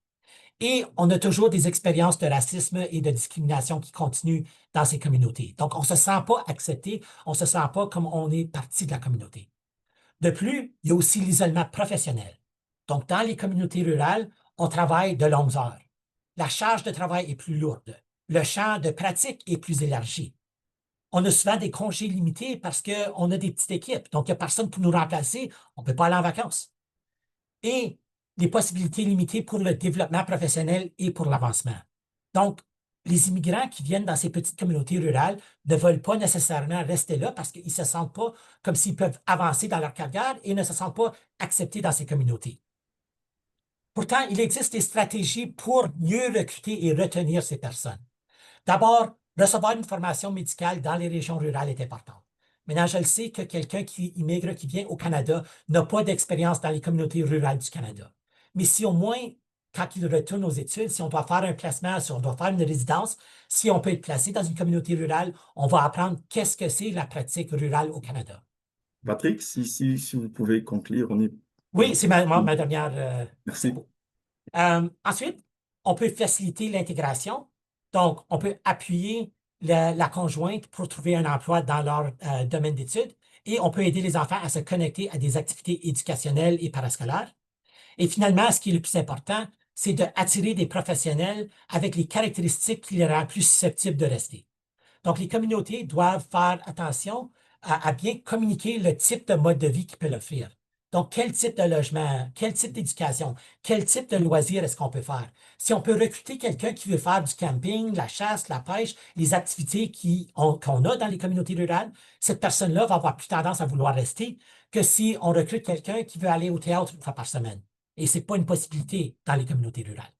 Et on a toujours des expériences de racisme et de discrimination qui continuent dans ces communautés. Donc, on ne se sent pas accepté, on ne se sent pas comme on est partie de la communauté. De plus, il y a aussi l'isolement professionnel. Donc, dans les communautés rurales, on travaille de longues heures. La charge de travail est plus lourde. Le champ de pratique est plus élargi. On a souvent des congés limités parce qu'on a des petites équipes. Donc, il n'y a personne pour nous remplacer. On ne peut pas aller en vacances. Et les possibilités limitées pour le développement professionnel et pour l'avancement. Donc, les immigrants qui viennent dans ces petites communautés rurales ne veulent pas nécessairement rester là parce qu'ils ne se sentent pas comme s'ils peuvent avancer dans leur carrière et ne se sentent pas acceptés dans ces communautés. Pourtant, il existe des stratégies pour mieux recruter et retenir ces personnes. D'abord, recevoir une formation médicale dans les régions rurales est important. Maintenant, je le sais que quelqu'un qui immigre, qui vient au Canada, n'a pas d'expérience dans les communautés rurales du Canada. Mais si au moins, quand il retourne aux études, si on doit faire un placement, si on doit faire une résidence, si on peut être placé dans une communauté rurale, on va apprendre qu'est-ce que c'est la pratique rurale au Canada. Patrick, si vous pouvez conclure, on est... Oui, c'est ma Oui, dernière merci. propos. Ensuite, on peut faciliter l'intégration. Donc, on peut appuyer la conjointe pour trouver un emploi dans leur domaine d'études et on peut aider les enfants à se connecter à des activités éducationnelles et parascolaires. Et finalement, ce qui est le plus important, c'est d'attirer des professionnels avec les caractéristiques qui les rendent plus susceptibles de rester. Donc, les communautés doivent faire attention à bien communiquer le type de mode de vie qu'ils peuvent offrir. Donc, quel type de logement, quel type d'éducation, quel type de loisirs est-ce qu'on peut faire? Si on peut recruter quelqu'un qui veut faire du camping, la chasse, la pêche, les activités qu'on a dans les communautés rurales, cette personne-là va avoir plus tendance à vouloir rester que si on recrute quelqu'un qui veut aller au théâtre une fois par semaine. Et ce n'est pas une possibilité dans les communautés rurales.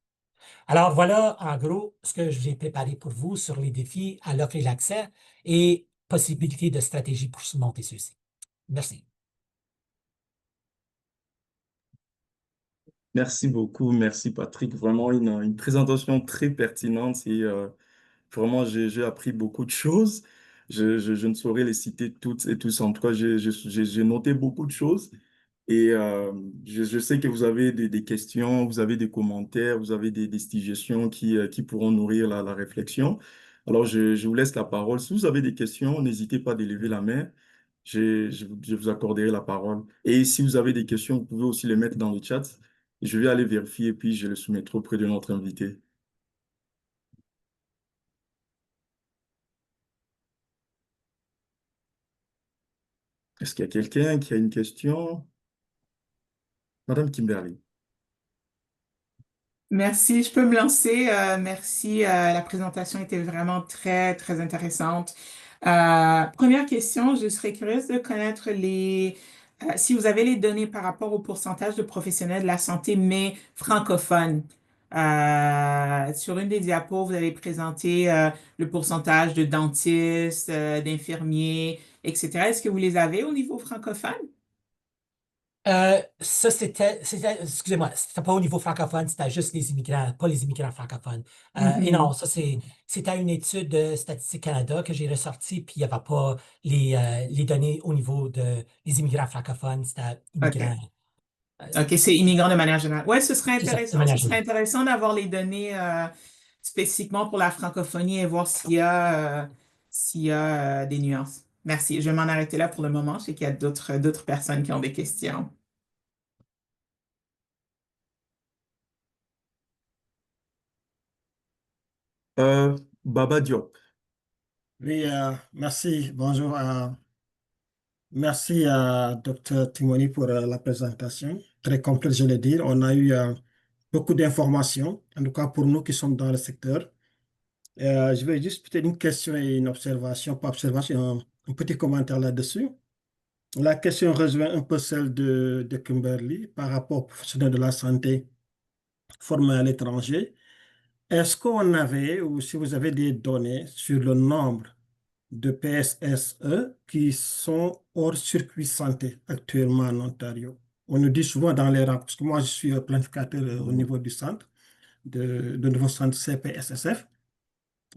Alors voilà, en gros, ce que j'ai préparé pour vous sur les défis à l'offre et l'accès et possibilités de stratégie pour surmonter ceux-ci. Merci. Merci beaucoup, merci Patrick. Vraiment une présentation très pertinente et vraiment j'ai appris beaucoup de choses. Je ne saurais les citer toutes et tous. En tout cas, j'ai noté beaucoup de choses et je sais que vous avez des questions, vous avez des commentaires, vous avez des suggestions qui pourront nourrir la réflexion. Alors, je vous laisse la parole. Si vous avez des questions, n'hésitez pas à lever la main. Je vous accorderai la parole. Et si vous avez des questions, vous pouvez aussi les mettre dans le chat. Je vais aller vérifier puis je le soumettrai auprès de notre invité. Est-ce qu'il y a quelqu'un qui a une question? Madame Kimberly. Merci, je peux me lancer. Merci, la présentation était vraiment très, très intéressante. Première question, je serais curieuse de connaître si vous avez les données par rapport au pourcentage de professionnels de la santé, mais francophones. Sur une des diapos, vous avez présenté le pourcentage de dentistes, d'infirmiers, etc. Est-ce que vous les avez au niveau francophone? Ça, excusez-moi, c'était pas au niveau francophone, c'était juste les immigrants, pas les immigrants francophones. Et non, Mhm. ça, c'était une étude de Statistique Canada que j'ai ressortie, puis il n'y avait pas les données au niveau des immigrants francophones, c'était immigrants. OK. euh, OK, c'est immigrant de manière générale. Ouais, ce serait c'est ça, de intéressant. manière Ce serait générale. intéressant d'avoir les données spécifiquement pour la francophonie et voir s'il y a des nuances. Merci. Je vais m'en arrêter là pour le moment. Je sais qu'il y a d'autres personnes qui ont des questions. Euh, Baba Diop. Oui, merci. Bonjour. Merci à Dr. Timoni pour la présentation. Très complète, je vais dire. On a eu beaucoup d'informations, en tout cas pour nous qui sommes dans le secteur. Je vais juste peut-être une question et une observation, pas observation, un petit commentaire là-dessus. La question rejoint un peu celle de Kimberly par rapport aux professionnels de la santé formés à l'étranger. Est-ce qu'on avait, ou si vous avez des données sur le nombre de PSSE qui sont hors circuit santé actuellement en Ontario? On nous dit souvent dans les rangs, parce que moi je suis planificateur au Mhm. niveau du centre, de nouveau centre CPSSF.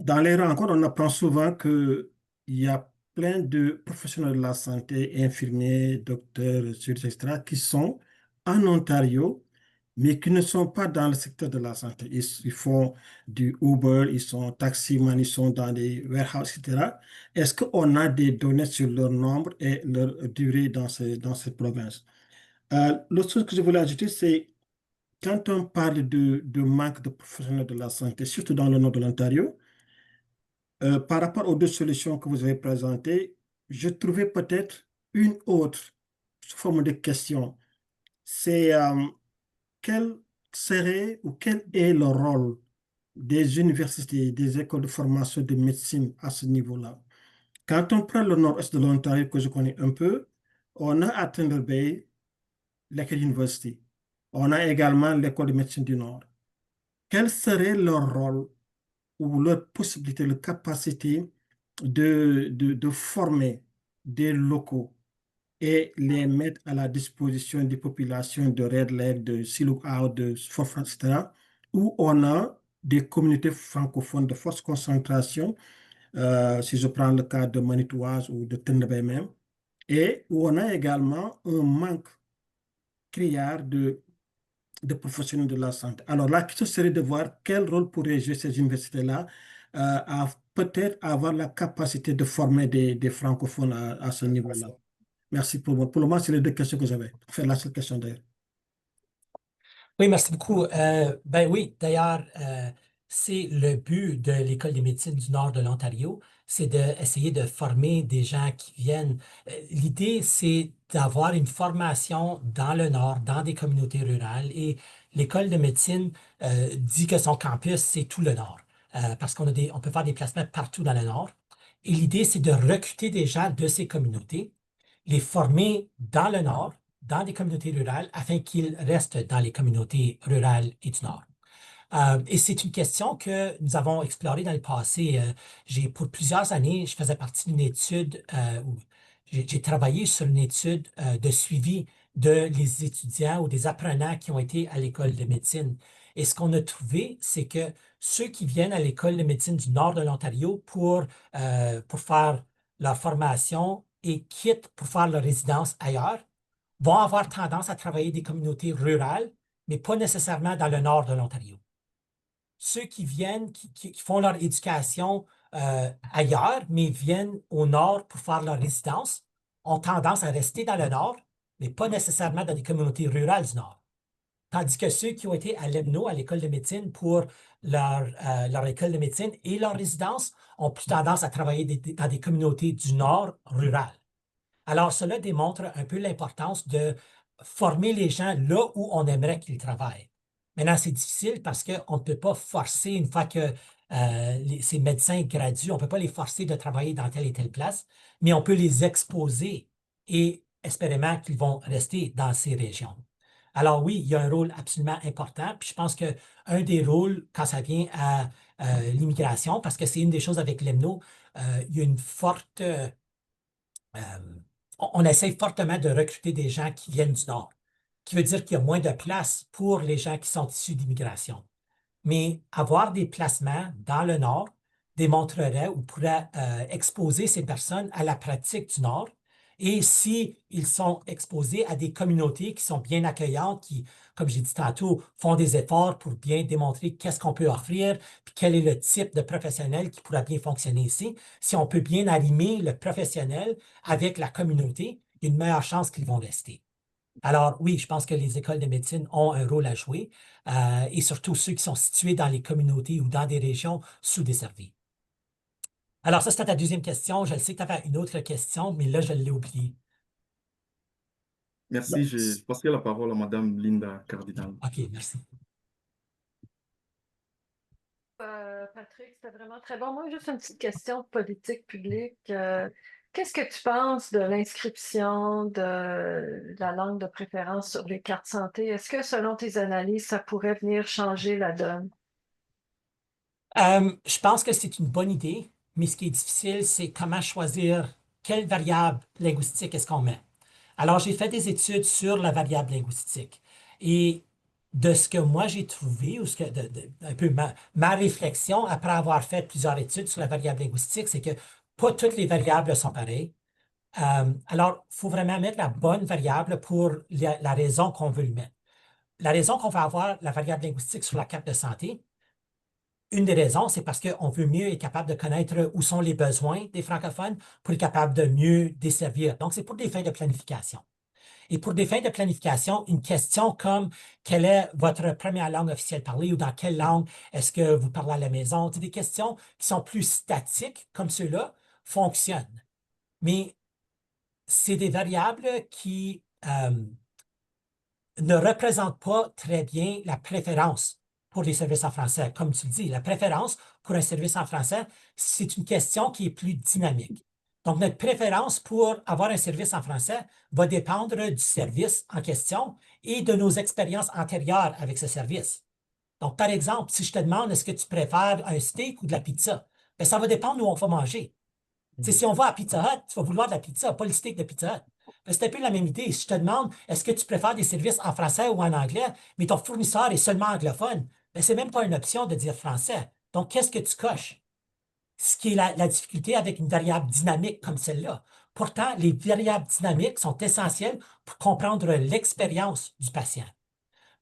Dans les rencontres, on apprend souvent qu'il y a plein de professionnels de la santé, infirmiers, docteurs, chirurgiens, etc., qui sont en Ontario, mais qui ne sont pas dans le secteur de la santé. Ils font du Uber, ils sont taximan, ils sont dans des warehouses, etc. Est-ce qu'on a des données sur leur nombre et leur durée dans ces provinces? L'autre chose que je voulais ajouter, c'est quand on parle de manque de professionnels de la santé, surtout dans le nord de l'Ontario, par rapport aux deux solutions que vous avez présentées, je trouvais peut-être une autre sous forme de question. C'est quel serait ou quel est le rôle des universités, des écoles de formation de médecine à ce niveau-là? Quand on prend le nord-est de l'Ontario, que je connais un peu, on a à Thunder Bay l'école University. On a également l'école de médecine du Nord. Quel serait leur rôle ou leur possibilité, leur capacité de former des locaux et les mettre à la disposition des populations de Red Lake, de Silukau, de Fort France, etc., où on a des communautés francophones de forte concentration, si je prends le cas de Manitouaz ou de Tendabé même, et où on a également un manque criard de professionnels de la santé. Alors la question serait de voir quel rôle pourraient jouer ces universités-là à peut-être avoir la capacité de former des francophones à ce niveau-là. Merci pour moi. Pour le moment, c'est les deux questions que j'avais. Enfin, la seule question d'ailleurs. Oui, merci beaucoup. Ben oui, d'ailleurs, c'est le but de l'École des médecines du nord de l'Ontario, c'est d'essayer de former des gens qui viennent. L'idée, c'est d'avoir une formation dans le nord, dans des communautés rurales, et l'École de médecine dit que son campus, c'est tout le nord, parce on peut faire des placements partout dans le nord. Et l'idée, c'est de recruter des gens de ces communautés, les former dans le nord, dans des communautés rurales, afin qu'ils restent dans les communautés rurales et du nord. Et c'est une question que nous avons explorée dans le passé. Pour plusieurs années, je faisais partie d'une étude où j'ai travaillé sur une étude de suivi de les étudiants ou des apprenants qui ont été à l'école de médecine. Et ce qu'on a trouvé, c'est que ceux qui viennent à l'école de médecine du nord de l'Ontario pour faire leur formation et quittent pour faire leur résidence ailleurs, vont avoir tendance à travailler des communautés rurales, mais pas nécessairement dans le nord de l'Ontario. Ceux qui viennent, qui font leur éducation ailleurs, mais viennent au nord pour faire leur résidence, ont tendance à rester dans le nord, mais pas nécessairement dans des communautés rurales du nord. Tandis que ceux qui ont été à l'EMNO, à l'école de médecine, pour leur école de médecine et leur résidence, ont plus tendance à travailler dans des communautés du nord rurales. Alors, cela démontre un peu l'importance de former les gens là où on aimerait qu'ils travaillent. Maintenant, c'est difficile parce qu'on ne peut pas forcer, une fois que ces médecins graduent, on ne peut pas les forcer de travailler dans telle et telle place, mais on peut les exposer et espérément qu'ils vont rester dans ces régions. Alors oui, il y a un rôle absolument important, puis je pense qu'un des rôles, quand ça vient à l'immigration, parce que c'est une des choses avec l'EMNO, il y a une forte on essaie fortement de recruter des gens qui viennent du Nord, qui veut dire qu'il y a moins de place pour les gens qui sont issus d'immigration. Mais avoir des placements dans le Nord démontrerait ou pourrait exposer ces personnes à la pratique du Nord. Et s'ils sont exposés à des communautés qui sont bien accueillantes, qui, comme j'ai dit tantôt, font des efforts pour bien démontrer qu'est-ce qu'on peut offrir, puis quel est le type de professionnel qui pourra bien fonctionner ici, si on peut bien animer le professionnel avec la communauté, il y a une meilleure chance qu'ils vont rester. Alors oui, je pense que les écoles de médecine ont un rôle à jouer, et surtout ceux qui sont situés dans les communautés ou dans des régions sous-desservies. Alors ça, c'était ta deuxième question. Je sais que tu avais une autre question, mais là, je l'ai oubliée. Merci, je passerai la parole à Madame Linda Cardinal. OK, merci. Patrick, c'était vraiment très bon. Moi, juste une petite question de politique publique. Qu'est-ce que tu penses de l'inscription de la langue de préférence sur les cartes santé? Est-ce que, selon tes analyses, ça pourrait venir changer la donne? Je pense que c'est une bonne idée, mais ce qui est difficile, c'est comment choisir quelle variable linguistique est-ce qu'on met. Alors, j'ai fait des études sur la variable linguistique. Et de ce que moi j'ai trouvé, ou un peu ma réflexion après avoir fait plusieurs études sur la variable linguistique, c'est que pas toutes les variables sont pareilles. Alors, il faut vraiment mettre la bonne variable pour la raison qu'on veut lui mettre. La raison qu'on va avoir la variable linguistique sur la carte de santé, une des raisons, c'est parce qu'on veut mieux être capable de connaître où sont les besoins des francophones pour être capable de mieux desservir. Donc, c'est pour des fins de planification. Et pour des fins de planification, une question comme quelle est votre première langue officielle parlée ou dans quelle langue est-ce que vous parlez à la maison, des questions qui sont plus statiques comme ceux-là fonctionnent. Mais c'est des variables qui ne représentent pas très bien la préférence pour les services en français. Comme tu le dis, la préférence pour un service en français, c'est une question qui est plus dynamique. Donc, notre préférence pour avoir un service en français va dépendre du service en question et de nos expériences antérieures avec ce service. Donc, par exemple, si je te demande est-ce que tu préfères un steak ou de la pizza, bien, ça va dépendre où on va manger. Si on va à Pizza Hut, tu vas vouloir de la pizza, pas le steak de Pizza Hut. C'est un peu la même idée. Si je te demande, est-ce que tu préfères des services en français ou en anglais, mais ton fournisseur est seulement anglophone, ben, c'est même pas une option de dire français. Donc, qu'est-ce que tu coches? Ce qui est la difficulté avec une variable dynamique comme celle-là. Pourtant, les variables dynamiques sont essentielles pour comprendre l'expérience du patient.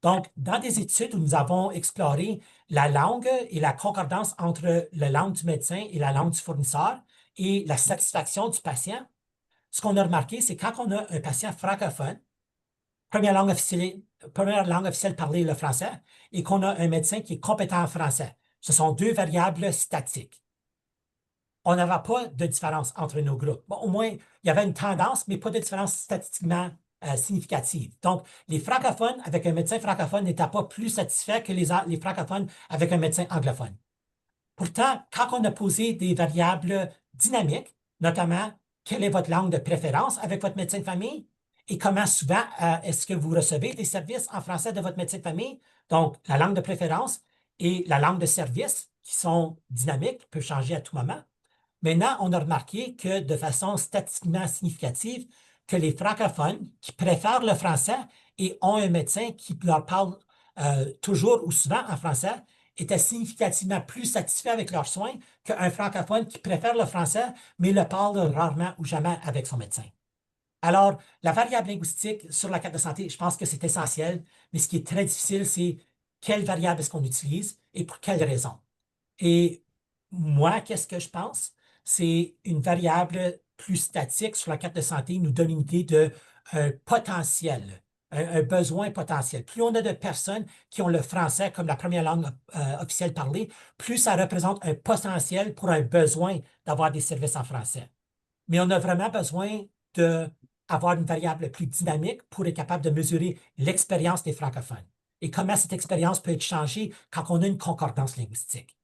Donc, dans des études où nous avons exploré la langue et la concordance entre la langue du médecin et la langue du fournisseur et la satisfaction du patient, ce qu'on a remarqué, c'est quand on a un patient francophone, première langue officielle parlée le français, et qu'on a un médecin qui est compétent en français. Ce sont deux variables statiques. On n'aura pas de différence entre nos groupes. Bon, au moins, il y avait une tendance, mais pas de différence statistiquement significative. Donc, les francophones avec un médecin francophone n'étaient pas plus satisfaits que les francophones avec un médecin anglophone. Pourtant, quand on a posé des variables dynamiques, notamment quelle est votre langue de préférence avec votre médecin de famille et comment souvent est-ce que vous recevez des services en français de votre médecin de famille, donc la langue de préférence et la langue de service qui sont dynamiques, peuvent changer à tout moment. Maintenant, on a remarqué que de façon statistiquement significative, que les francophones qui préfèrent le français et ont un médecin qui leur parle toujours ou souvent en français étaient significativement plus satisfaits avec leurs soins qu'un francophone qui préfère le français, mais le parle rarement ou jamais avec son médecin. Alors, la variable linguistique sur la carte de santé, je pense que c'est essentiel, mais ce qui est très difficile, c'est quelle variable est-ce qu'on utilise et pour quelles raisons. Et moi, qu'est-ce que je pense? C'est une variable plus statique sur la carte de santé nous donne une idée d'un potentiel, un besoin potentiel. Plus on a de personnes qui ont le français comme la première langue officielle parlée, plus ça représente un potentiel pour un besoin d'avoir des services en français. Mais on a vraiment besoin d'avoir une variable plus dynamique pour être capable de mesurer l'expérience des francophones et comment cette expérience peut être changée quand on a une concordance linguistique.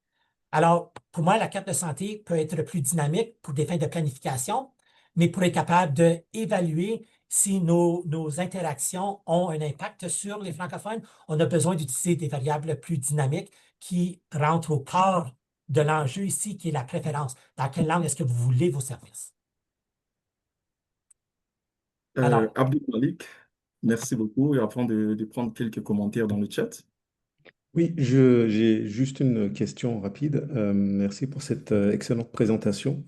Alors, pour moi, la carte de santé peut être plus dynamique pour des fins de planification, mais pour être capable d'évaluer si nos interactions ont un impact sur les francophones, on a besoin d'utiliser des variables plus dynamiques qui rentrent au cœur de l'enjeu ici, qui est la préférence. Dans quelle langue est-ce que vous voulez vos services? Alors, Abdul Malik, merci beaucoup. Et avant de prendre quelques commentaires dans le chat. Oui, j'ai juste une question rapide. Merci pour cette excellente présentation.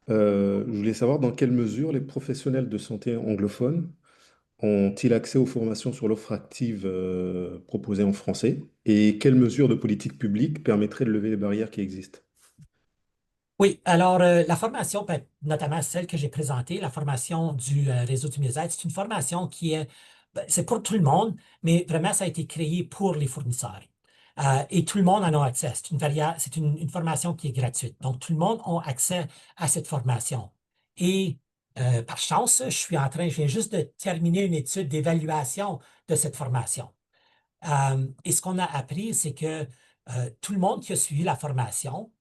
Je voulais savoir dans quelle mesure les professionnels de santé anglophones ont-ils accès aux formations sur l'offre active proposée en français et quelles mesures de politique publique permettraient de lever les barrières qui existent? oui, alors la formation, notamment celle que j'ai présentée, la formation du réseau du mieux-être, c'est une formation qui est, c'est pour tout le monde, mais vraiment, ça a été créé pour les fournisseurs. Et tout le monde en a accès. C'est une formation qui est gratuite. Donc, tout le monde a accès à cette formation. Et par chance, je viens juste de terminer une étude d'évaluation de cette formation. Et ce qu'on a appris, c'est que tout le monde qui a suivi la formation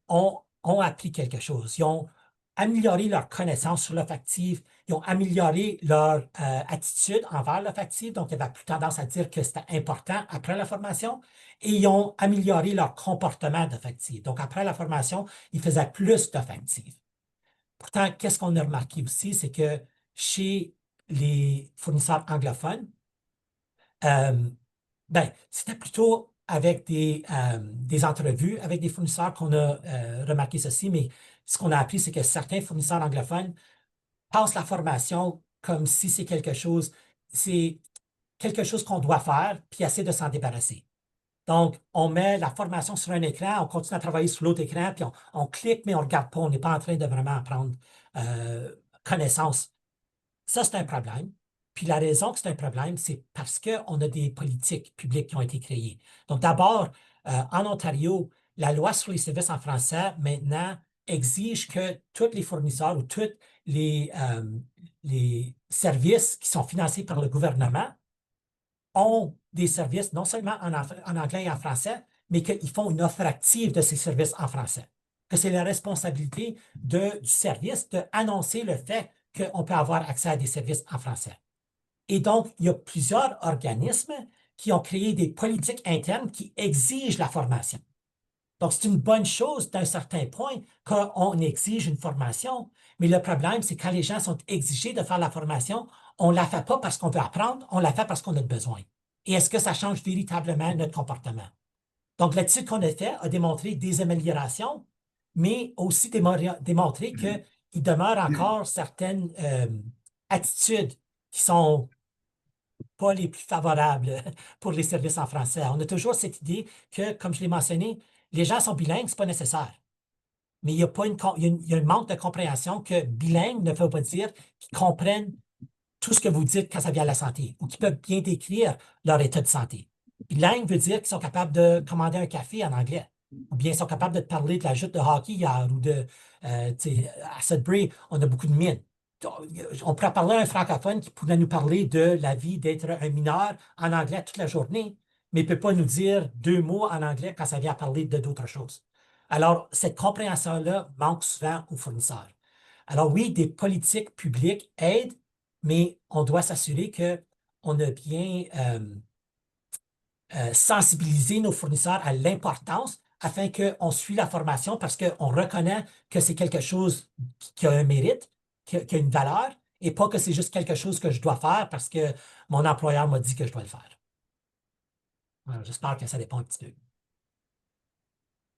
ont appris quelque chose. Ils ont amélioré leur connaissance sur l'offre active, ils ont amélioré leur attitude envers l'offre active, donc il y avait plus tendance à dire que c'était important après la formation, et ils ont amélioré leur comportement d'offre active. Donc après la formation, ils faisaient plus d'offre active. Pourtant, qu'est-ce qu'on a remarqué aussi, c'est que chez les fournisseurs anglophones, c'était plutôt avec des entrevues avec des fournisseurs qu'on a remarqué ceci, mais ce qu'on a appris, c'est que certains fournisseurs anglophones passent la formation comme si c'est quelque chose qu'on doit faire, puis essaient de s'en débarrasser. Donc, on met la formation sur un écran, on continue à travailler sur l'autre écran, puis on clique, mais on ne regarde pas, on n'est pas en train de vraiment prendre connaissance. Ça, c'est un problème. Puis la raison que c'est un problème, c'est parce qu'on a des politiques publiques qui ont été créées. Donc d'abord, en Ontario, la loi sur les services en français, maintenant, exige que tous les fournisseurs ou tous les services qui sont financés par le gouvernement ont des services non seulement en anglais et en français, mais qu'ils font une offre active de ces services en français. Que c'est la responsabilité du service d'annoncer le fait qu'on peut avoir accès à des services en français. Et donc, il y a plusieurs organismes qui ont créé des politiques internes qui exigent la formation. Donc, c'est une bonne chose d'un certain point qu'on exige une formation, mais le problème, c'est quand les gens sont exigés de faire la formation, on ne la fait pas parce qu'on veut apprendre, on la fait parce qu'on a besoin. Et est-ce que ça change véritablement notre comportement? Donc, l'étude qu'on a faite a démontré des améliorations, mais aussi démontré qu'il demeure encore certaines attitudes qui sont pas les plus favorables pour les services en français. On a toujours cette idée que, comme je l'ai mentionné, les gens sont bilingues, ce n'est pas nécessaire. Mais il y a pas il y a un manque de compréhension que bilingue ne veut pas dire qu'ils comprennent tout ce que vous dites quand ça vient à la santé ou qu'ils peuvent bien décrire leur état de santé. Bilingue veut dire qu'ils sont capables de commander un café en anglais ou bien ils sont capables de te parler de la joute de hockey hier ou de, tu sais, à Sudbury, on a beaucoup de mines. On pourrait parler à un francophone qui pourrait nous parler de la vie d'être un mineur en anglais toute la journée, mais il ne peut pas nous dire 2 mots en anglais quand ça vient à parler de d'autres choses. Alors, cette compréhension-là manque souvent aux fournisseurs. Alors oui, des politiques publiques aident, mais on doit s'assurer qu'on a bien sensibilisé nos fournisseurs à l'importance afin qu'on suit la formation parce qu'on reconnaît que c'est quelque chose qui a un mérite, qui a une valeur, et pas que c'est juste quelque chose que je dois faire parce que mon employeur m'a dit que je dois le faire. Alors, j'espère que ça dépend un petit peu.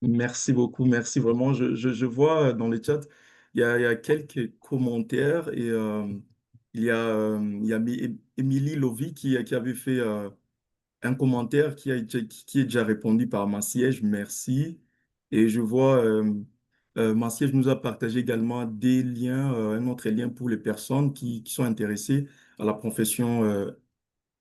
Merci beaucoup, merci vraiment. Je vois dans le chat, il y a quelques commentaires et il y a Émilie Lovy qui avait fait un commentaire qui est déjà répondu par Massiège, merci. Et je vois, Massiège nous a partagé également des liens, un autre lien pour les personnes qui sont intéressées à la profession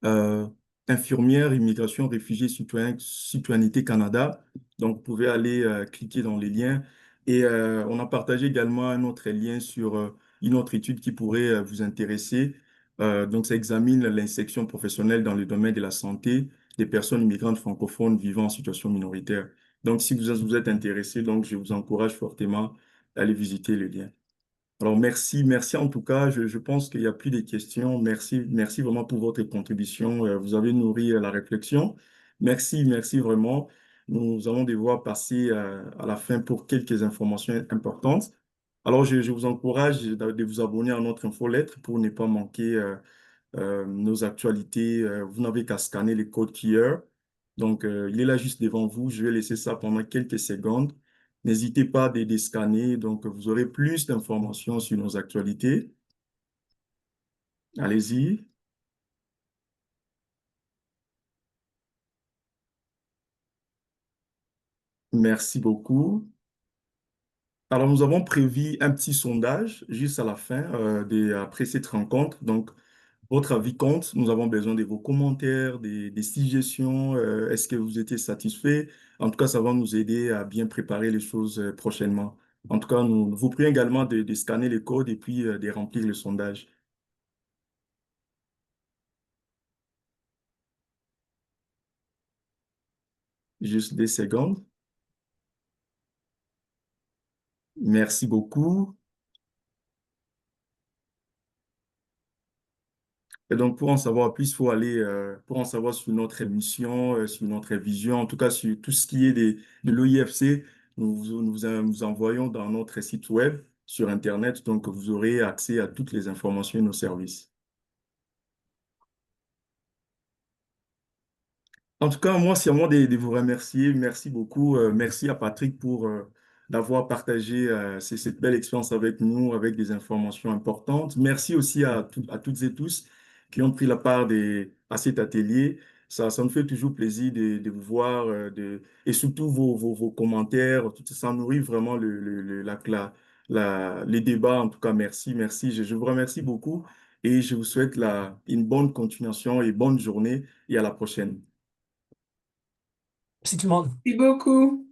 euh, infirmière, immigration, réfugiés, citoyenneté Canada. Donc, vous pouvez aller cliquer dans les liens. Et on a partagé également un autre lien sur une autre étude qui pourrait vous intéresser. Donc, ça examine l'insertion professionnelle dans le domaine de la santé des personnes immigrantes francophones vivant en situation minoritaire. Donc, si vous êtes intéressé, donc, je vous encourage fortement à aller visiter le lien. Alors, merci en tout cas. Je pense qu'il n'y a plus de questions. Merci vraiment pour votre contribution. Vous avez nourri la réflexion. Merci vraiment. Nous allons devoir passer à la fin pour quelques informations importantes. Alors, je vous encourage de vous abonner à notre infolettre pour ne pas manquer nos actualités. Vous n'avez qu'à scanner le code QR. Donc, il est là juste devant vous. Je vais laisser ça pendant quelques secondes. N'hésitez pas de scanner. Donc, vous aurez plus d'informations sur nos actualités. Allez-y. Merci beaucoup. Alors, nous avons prévu un petit sondage juste à la fin, après cette rencontre. Donc, votre avis compte. Nous avons besoin de vos commentaires, des suggestions. Est-ce que vous étiez satisfait? En tout cas, ça va nous aider à bien préparer les choses prochainement. En tout cas, nous vous prions également de scanner les codes et puis de remplir le sondage. Juste des secondes. Merci beaucoup. Et donc, pour en savoir plus, il faut aller, pour en savoir sur notre émission, sur notre vision, en tout cas sur tout ce qui est de l'OIFC, nous envoyons dans notre site web sur Internet, donc vous aurez accès à toutes les informations et nos services. En tout cas, moi, c'est à moi de vous remercier. Merci beaucoup. Merci à Patrick pour d'avoir partagé cette belle expérience avec nous, avec des informations importantes. Merci aussi à toutes et tous qui ont pris la part à cet atelier. Ça me fait toujours plaisir de vous voir et surtout vos commentaires. Tout ça nourrit vraiment les débats. En tout cas, merci. Je vous remercie beaucoup et je vous souhaite une bonne continuation et bonne journée et à la prochaine. Merci tout le monde. Merci beaucoup.